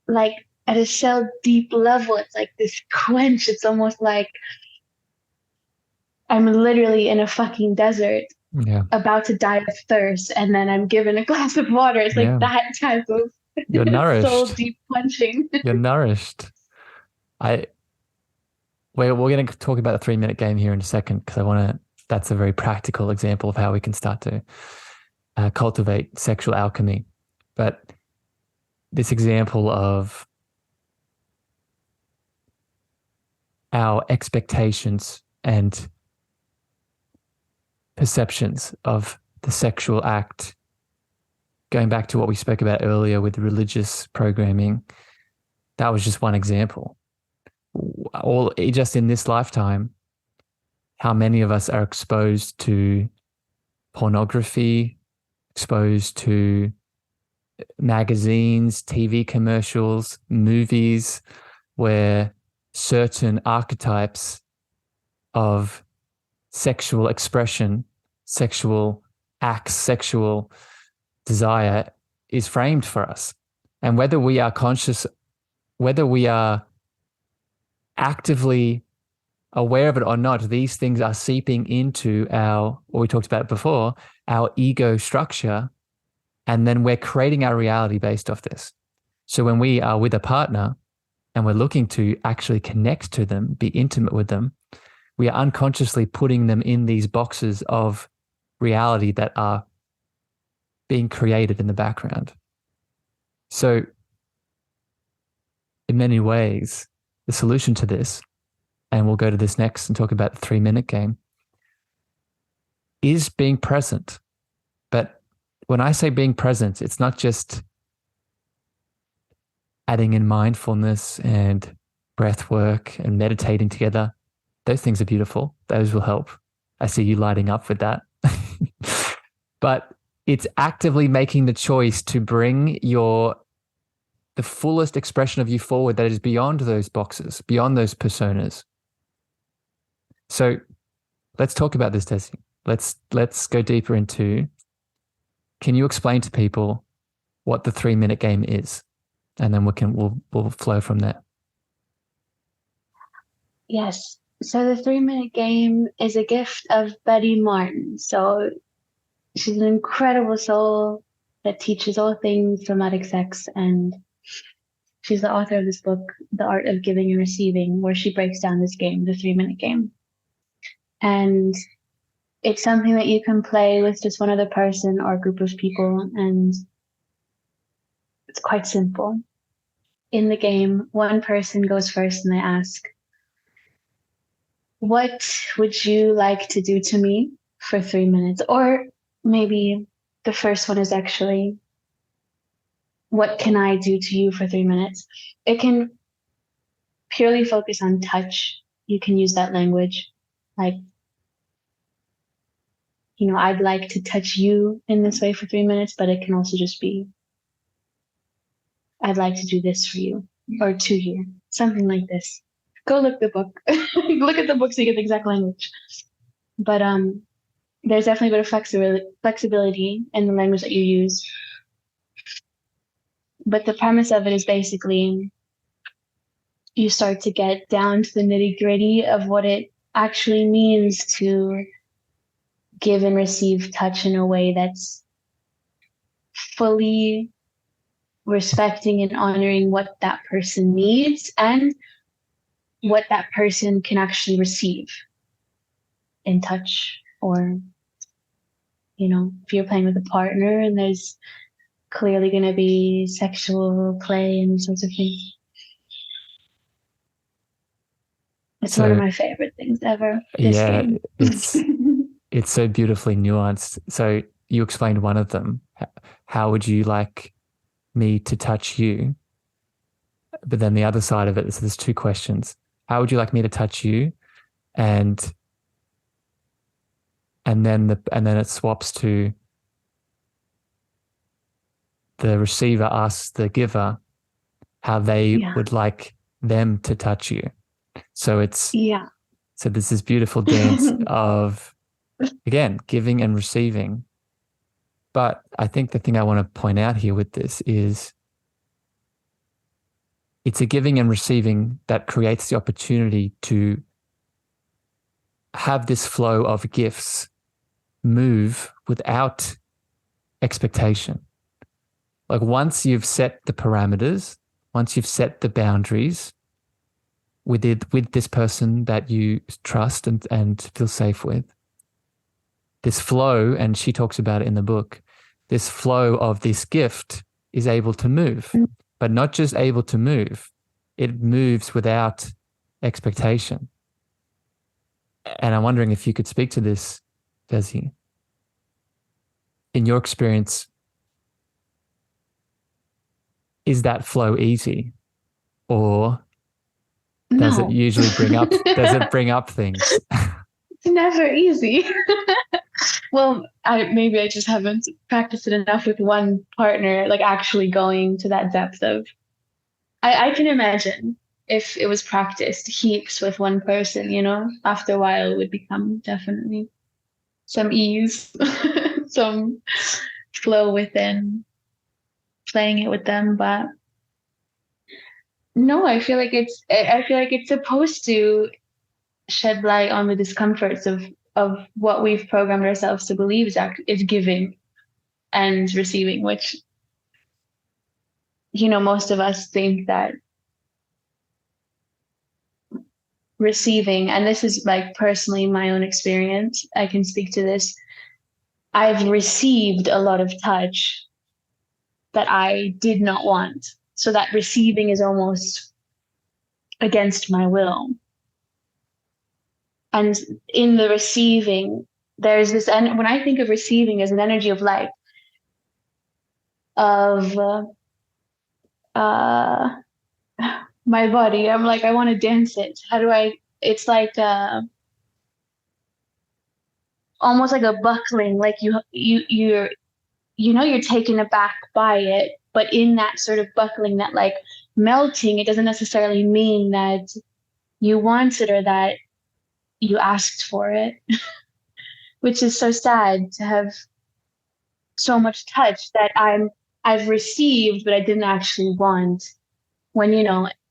like at a cell deep level, it's like this quench. It's almost like I'm literally in a fucking desert, about to die of thirst, and then I'm given a glass of water. It's like that type of You're nourished. soul deep quenching. You're nourished. We're going to talk about the 3-minute game here in a second, because that's a very practical example of how we can start to cultivate sexual alchemy. But this example of our expectations and perceptions of the sexual act, going back to what we spoke about earlier with religious programming, that was just one example. Just in this lifetime, how many of us are exposed to pornography, exposed to magazines, TV commercials, movies, where certain archetypes of sexual expression, sexual acts, sexual desire is framed for us. And whether we are conscious, whether we are actively aware of it or not, these things are seeping into our, what we talked about before, our ego structure. And then we're creating our reality based off this. So when we are with a partner and we're looking to actually connect to them, be intimate with them, we are unconsciously putting them in these boxes of reality that are being created in the background. So in many ways, the solution to this, and we'll go to this next and talk about the 3-minute game, is being present. But when I say being present, it's not just adding in mindfulness and breath work and meditating together. Those things are beautiful. Those will help. I see you lighting up with that. But it's actively making the choice to bring the fullest expression of you forward that is beyond those boxes, beyond those personas. So let's talk about this, Desi. Let's go deeper into, can you explain to people what the 3-minute game is? And then we'll flow from there. Yes. So the 3-minute game is a gift of Betty Martin. So she's an incredible soul that teaches all things somatic sex, and she's the author of this book, The Art of Giving and Receiving, where she breaks down this game, the 3-minute game. And it's something that you can play with just one other person or a group of people, and it's quite simple. In the game, one person goes first and they ask, what would you like to do to me for 3 minutes? Or maybe the first one is actually, what can I do to you for 3 minutes? It can purely focus on touch. You can use that language. Like, I'd like to touch you in this way for 3 minutes, but it can also just be, I'd like to do this for you or to you, something like this. Go look the book. Look at the book so you get the exact language. But there's definitely a bit of flexibility in the language that you use. But the premise of it is basically you start to get down to the nitty-gritty of what it actually means to give and receive touch in a way that's fully respecting and honoring what that person needs and what that person can actually receive in touch. Or, if you're playing with a partner and there's clearly going to be sexual play and sorts of things. It's one of my favorite things ever. Game. It's so beautifully nuanced. So you explained one of them. How would you like me to touch you? But then the other side of it is there's 2 questions. How would you like me to touch you? And then it swaps to the receiver asks the giver how they would like them to touch you. So so there's this beautiful dance of, again, giving and receiving. But I think the thing I want to point out here with this is it's a giving and receiving that creates the opportunity to have this flow of gifts move without expectation. Like once you've set the parameters, once you've set the boundaries with this person that you trust and feel safe with, this flow, and she talks about it in the book, this flow of this gift is able to move, but not just able to move, it moves without expectation. And I'm wondering if you could speak to this, Desi. In your experience, is that flow easy, or does it usually bring up things? It's never easy. Well, maybe I just haven't practiced it enough with one partner, like actually going to that depth of, I can imagine if it was practiced heaps with one person, after a while it would become definitely some ease, some flow within. playing it with them. But no, I feel like it's supposed to shed light on the discomforts of what we've programmed ourselves to believe is giving and receiving, which, most of us think that receiving, and this is like personally my own experience, I can speak to this. I've received a lot of touch that I did not want. So that receiving is almost against my will. And in the receiving, there's this, and when I think of receiving as an energy of light, of my body, I'm like, I want to dance it. It's like almost like a buckling, like you're taken aback by it, but in that sort of buckling, that like melting, it doesn't necessarily mean that you want it or that you asked for it, which is so sad to have so much touch that I've received, but I didn't actually want. When,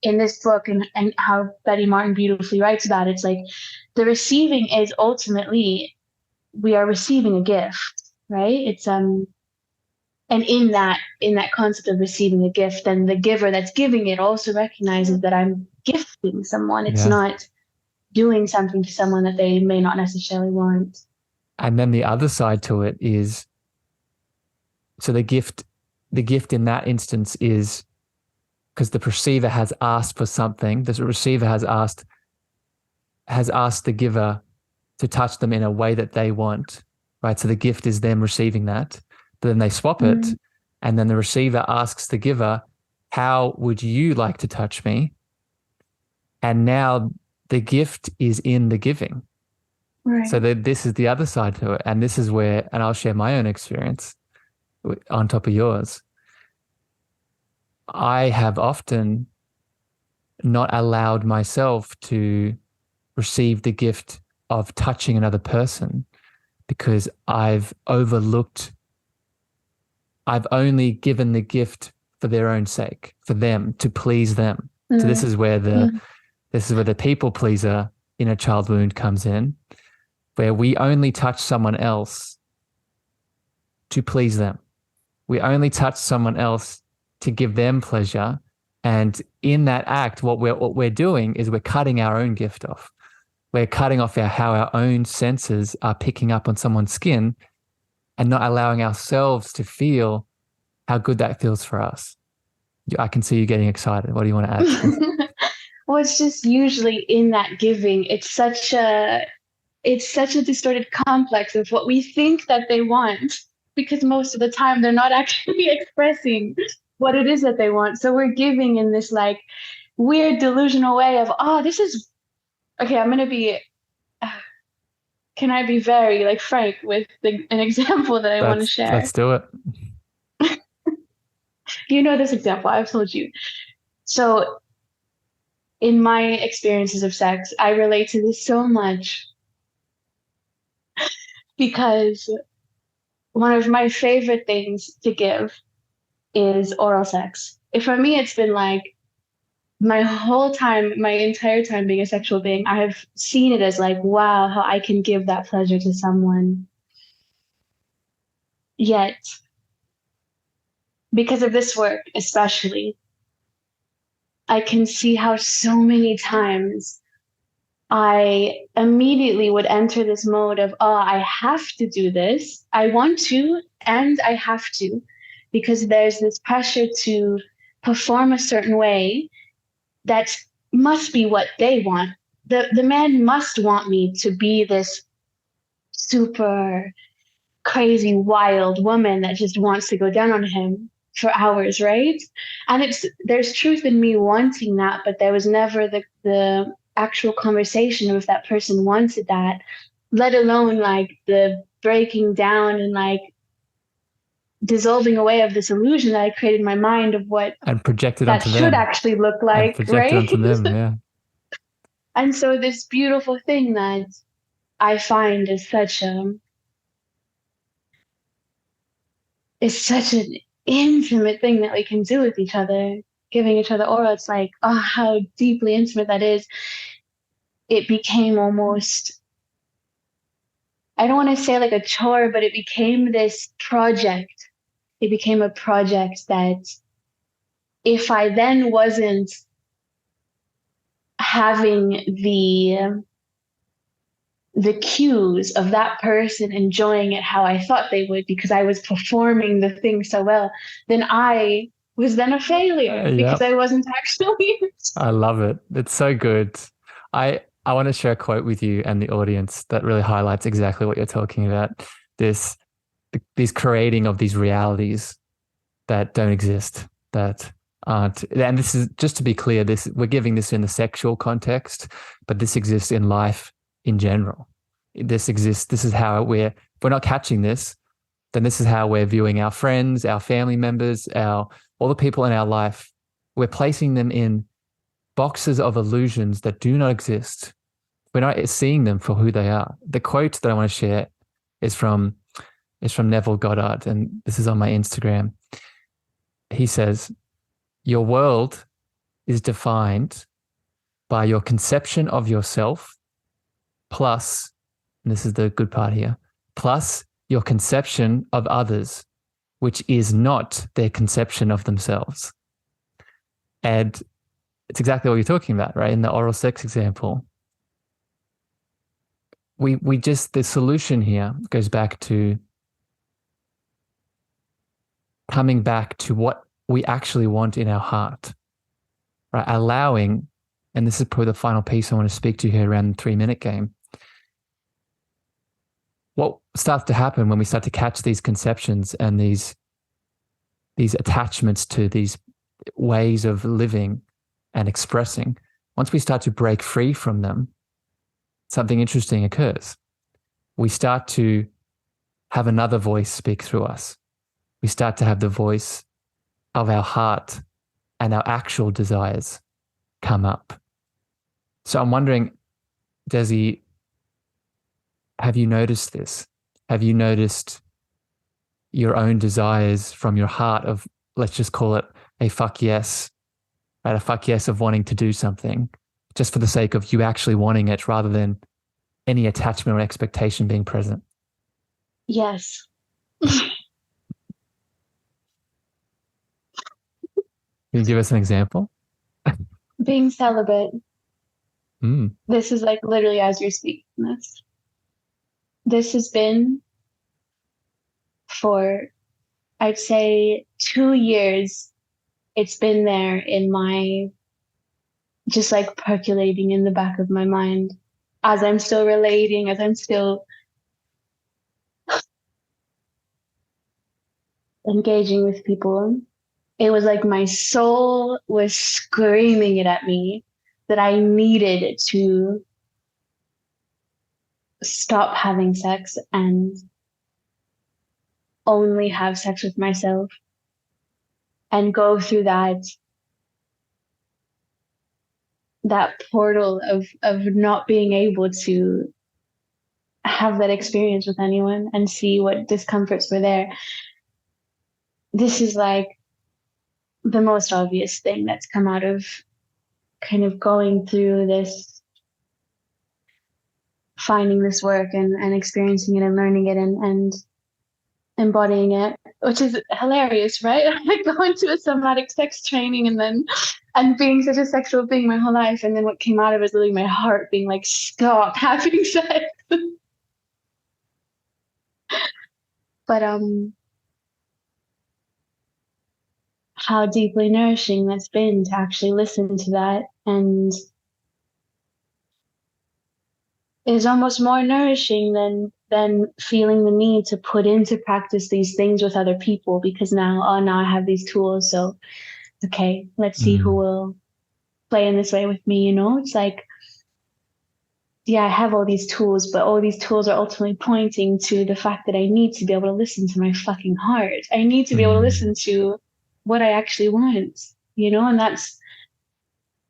in this book and how Betty Martin beautifully writes about it, it's like the receiving is ultimately, we are receiving a gift, right? It's and in that concept of receiving a gift, then the giver that's giving it also recognizes that I'm gifting someone. It's not doing something to someone that they may not necessarily want. And then the other side to it is, so the gift in that instance is because the receiver has asked for something. The receiver has asked the giver to touch them in a way that they want, right? So the gift is them receiving that, but then they swap it, and then the receiver asks the giver, how would you like to touch me? And now the gift is in the giving. Right. So this is the other side to it. And this is where, and I'll share my own experience on top of yours. I have often not allowed myself to receive the gift of touching another person because I've only given the gift for their own sake, for them, to please them. So this is where the people pleaser inner child wound comes in, where we only touch someone else to please them. We only touch someone else to give them pleasure. And in that act, what we're doing is we're cutting our own gift off. We're cutting off how our own senses are picking up on someone's skin and not allowing ourselves to feel how good that feels for us. I can see you getting excited. What do you want to add to this? Well, it's just usually in that giving, it's such a distorted complex of what we think that they want, because most of the time they're not actually expressing what it is that they want. So we're giving in this like weird delusional way of, this is okay. I'm gonna be. Can I be very like frank with an example that I want to share? Let's do it. This example, I've told you. So in my experiences of sex, I relate to this so much because one of my favorite things to give is oral sex. For me, it's been like my entire time being a sexual being, I have seen it as like, wow, how I can give that pleasure to someone. Yet, because of this work, especially, I can see how so many times I immediately would enter this mode of, I have to do this. I want to, and I have to, because there's this pressure to perform a certain way that must be what they want. The man must want me to be this super crazy, wild woman that just wants to go down on him for hours, right? And there's truth in me wanting that, but there was never the actual conversation of if that person wanted that, let alone like the breaking down and like dissolving away of this illusion that I created in my mind of what and projected that onto them. should actually look like, and projected right? onto them, yeah. And so this beautiful thing that I find is such an intimate thing that we can do with each other, giving each other oral. It's like, oh, how deeply intimate that is. It became almost, I don't want to say like a chore, but it became this project. It became a project that if I then wasn't having the cues of that person enjoying it how I thought they would because I was performing the thing so well, then I was then a failure because I wasn't actually. I love it. It's so good. I want to share a quote with you and the audience that really highlights exactly what you're talking about. This creating of these realities that don't exist, that aren't. And this is, just to be clear, this, we're giving this in the sexual context, but this exists in life in general. This exists. This is how if we're not catching this, then this is how we're viewing our friends, our family members, all the people in our life. We're placing them in boxes of illusions that do not exist. We're not seeing them for who they are. The quote that I want to share is from Neville Goddard, and this is on my Instagram. He says, "Your world is defined by your conception of yourself plus," and this is the good part here, "plus your conception of others, which is not their conception of themselves." And it's exactly what you're talking about, right? In the oral sex example, we just, the solution here goes back to coming back to what we actually want in our heart, right? Allowing, and this is probably the final piece I want to speak to here around the 3-minute game. What starts to happen when we start to catch these conceptions and these attachments to these ways of living and expressing, once we start to break free from them, something interesting occurs. We start to have another voice speak through us. We start to have the voice of our heart and our actual desires come up. So I'm wondering, Desi, have you noticed this? Have you noticed your own desires from your heart of, let's just call it a fuck yes, right? A fuck yes of wanting to do something just for the sake of you actually wanting it rather than any attachment or expectation being present? Yes. Can you give us an example? Being celibate. Mm. This is like literally as you're speaking this. This has been for, I'd say, 2 years. It's been there in my, just like percolating in the back of my mind as I'm still relating, as I'm still engaging with people. It was like my soul was screaming it at me that I needed to stop having sex and only have sex with myself and go through that portal of not being able to have that experience with anyone and see what discomforts were there. This is like the most obvious thing that's come out of kind of going through this, finding this work and experiencing it and learning it and embodying it, which is hilarious, right? Like going to a somatic sex training and being such a sexual being my whole life, and then what came out of it is literally my heart being like, stop having sex. But how deeply nourishing that's been to actually listen to that, and is almost more nourishing than feeling the need to put into practice these things with other people, because now I have these tools, so okay, let's see who will play in this way with me. It's like, yeah, I have all these tools, but all these tools are ultimately pointing to the fact that I need to be able to listen to my fucking heart. I need to be able to listen to what I actually want, and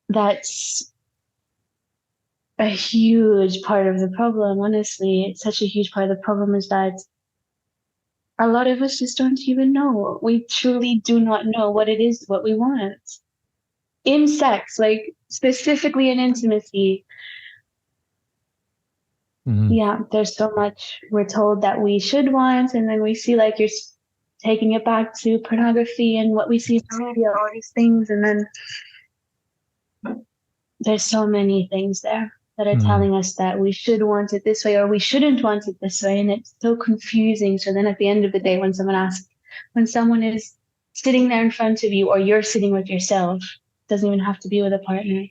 that's a huge part of the problem. Honestly, it's such a huge part of the problem, is that a lot of us just don't even know. We truly do not know what it is, what we want in sex, like specifically in intimacy. Yeah, there's so much we're told that we should want, and then we see, like, you're taking it back to pornography and what we see in the media, all these things, and then there's so many things there that are telling us that we should want it this way or we shouldn't want it this way, and it's so confusing. So then at the end of the day, when someone is sitting there in front of you, or you're sitting with yourself, it doesn't even have to be with a partner,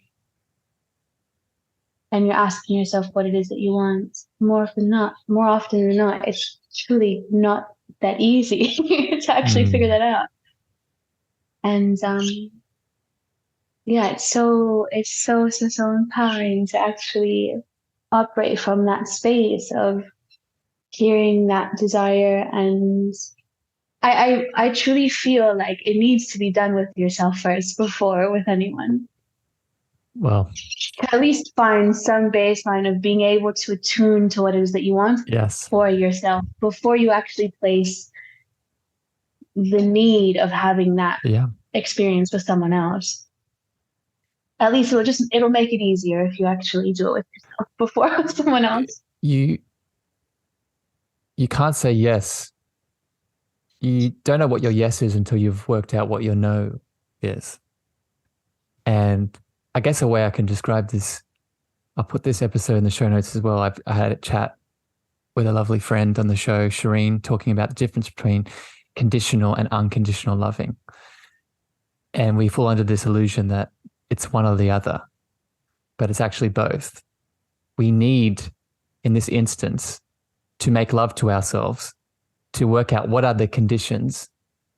and you're asking yourself what it is that you want, more often than not, it's truly not that easy to actually figure that out. And yeah, it's so empowering to actually operate from that space of hearing that desire. And I truly feel like it needs to be done with yourself first before with anyone. Well, at least find some baseline of being able to attune to what it is that you want for yourself before you actually place the need of having that experience with someone else. At least it'll make it easier if you actually do it with yourself before with someone else. You can't say yes. You don't know what your yes is until you've worked out what your no is. And I guess a way I can describe this, I'll put this episode in the show notes as well. I had a chat with a lovely friend on the show, Shireen, talking about the difference between conditional and unconditional loving. And we fall under this illusion that it's one or the other, but it's actually both. We need, in this instance, to make love to ourselves, to work out what are the conditions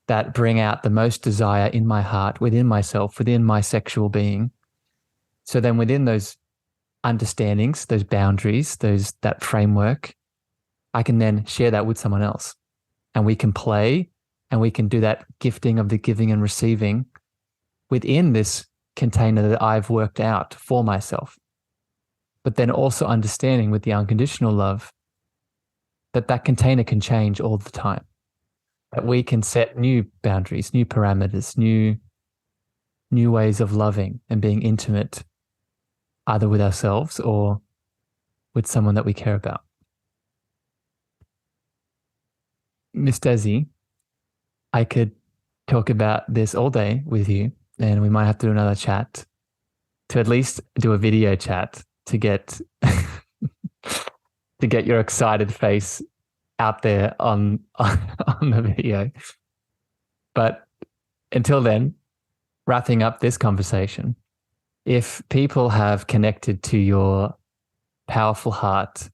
that bring out the most desire in my heart, within myself, within my sexual being. So then within those understandings, those boundaries, that framework, I can then share that with someone else. And we can play and we can do that gifting of the giving and receiving within this container that I've worked out for myself. But then also understanding with the unconditional love that container can change all the time. That we can set new boundaries, new parameters, new ways of loving and being intimate, either with ourselves or with someone that we care about. Miss Desi, I could talk about this all day with you, and we might have to do another chat, to at least do a video chat to get to get your excited face out there on the video. But until then, wrapping up this conversation, if people have connected to your powerful heart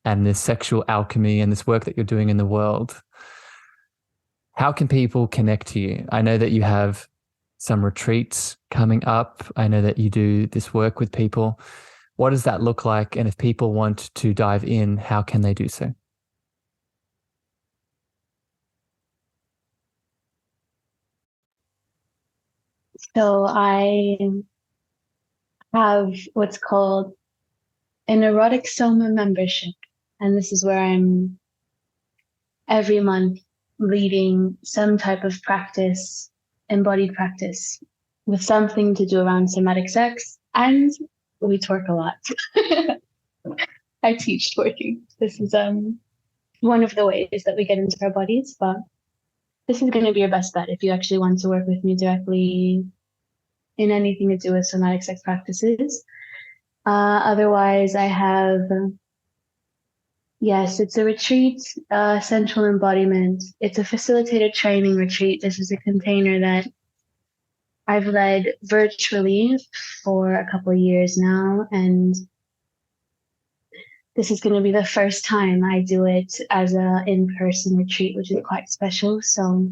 and this sexual alchemy and this work that you're doing in the world, how can people connect to you? I know that you have some retreats coming up. I know that you do this work with people. What does that look like? And if people want to dive in, how can they do so? So I have what's called an erotic soma membership. And this is where I'm every month leading some type of practice, embodied practice, with something to do around somatic sex. And we twerk a lot. I teach twerking. This is one of the ways that we get into our bodies, but this is going to be your best bet if you actually want to work with me directly in anything to do with somatic sex practices. Otherwise, I have, yes, it's a retreat, Sensual Embodiment. It's a facilitator training retreat. This is a container that I've led virtually for a couple of years now, and this is going to be the first time I do it as an in-person retreat, which is quite special. So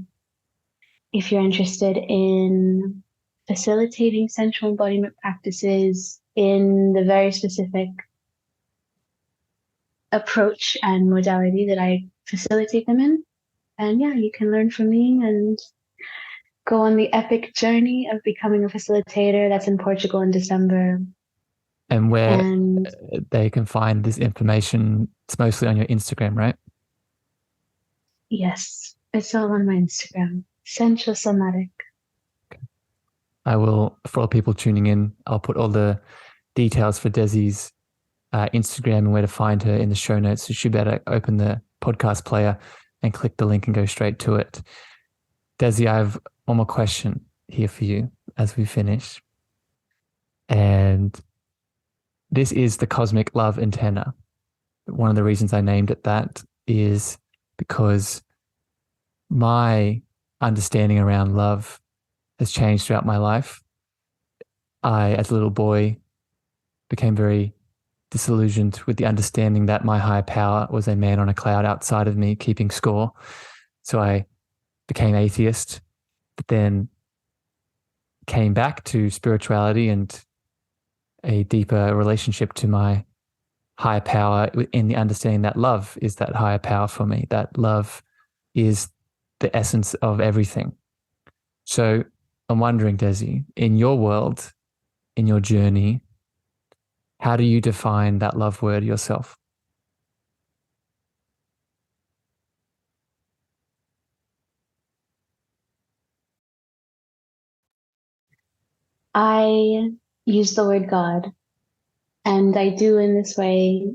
if you're interested in facilitating sensual embodiment practices in the very specific approach and modality that I facilitate them in, and yeah, you can learn from me and go on the epic journey of becoming a facilitator. That's in Portugal in December. And where they can find this information, it's mostly on your Instagram, right? Yes, it's all on my Instagram. Sensual Somatic. I will, for all people tuning in, I'll put all the details for Desi's Instagram and where to find her in the show notes. So you should better open the podcast player and click the link and go straight to it. Desi, I have one more question here for you as we finish. And this is the cosmic love antenna. One of the reasons I named it that is because my understanding around love has changed throughout my life. I, as a little boy, became very disillusioned with the understanding that my higher power was a man on a cloud outside of me keeping score. So I became atheist, but then came back to spirituality and a deeper relationship to my higher power in the understanding that love is that higher power for me, that love is the essence of everything. So I'm wondering, Desi, in your world, in your journey, how do you define that love word yourself? I use the word God, and I do in this way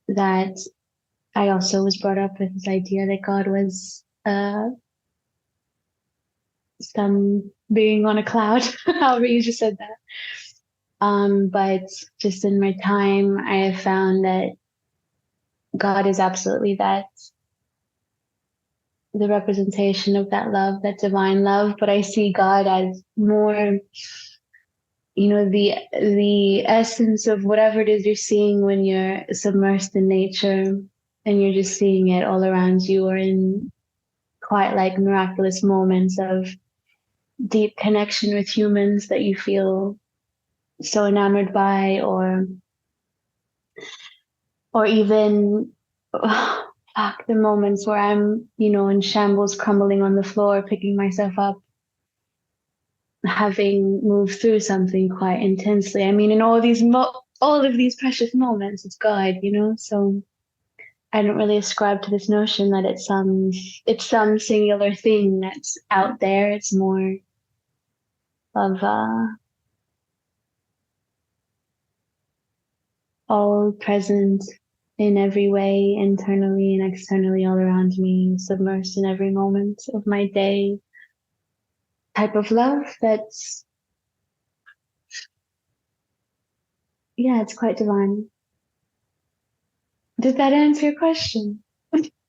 that I also was brought up with this idea that God was some being on a cloud, however you just said that. But just in my time, I have found that God is absolutely that, the representation of that love, that divine love. But I see God as more, the essence of whatever it is you're seeing when you're submersed in nature and you're just seeing it all around you, or in quite like miraculous moments of deep connection with humans that you feel so enamored by, or even the moments where I'm, in shambles, crumbling on the floor, picking myself up, having moved through something quite intensely. I mean, in all of these precious moments, it's God, So I don't really ascribe to this notion that it's some singular thing that's out there. It's more of all present in every way, internally and externally, all around me, submersed in every moment of my day type of love that's, it's quite divine. Did that answer your question?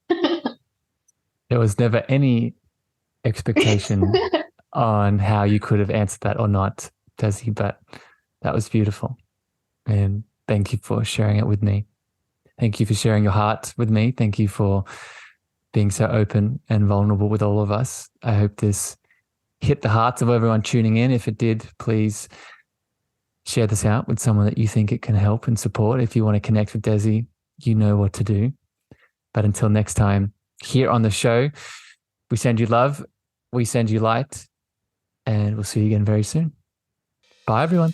There was never any expectation on how you could have answered that or not, Desi, but that was beautiful. And thank you for sharing it with me. Thank you for sharing your heart with me. Thank you for being so open and vulnerable with all of us. I hope this hit the hearts of everyone tuning in. If it did, please share this out with someone that you think it can help and support. If you want to connect with Desi, you know what to do. But until next time, here on the show, we send you love, we send you light, and we'll see you again very soon. Bye, everyone.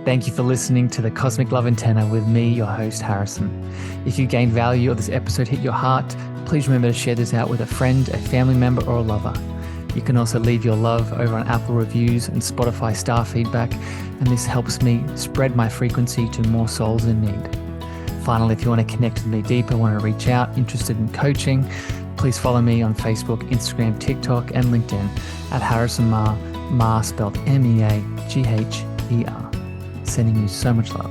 Thank you for listening to the Cosmic Love Antenna with me, your host, Harrison. If you gained value or this episode hit your heart, please remember to share this out with a friend, a family member, or a lover. You can also leave your love over on Apple reviews and Spotify star feedback, and this helps me spread my frequency to more souls in need. Finally, if you want to connect with me deeper, want to reach out, interested in coaching, please follow me on Facebook, Instagram, TikTok, and LinkedIn at Harrison Ma, Ma spelled MEAGHER. Sending you so much love.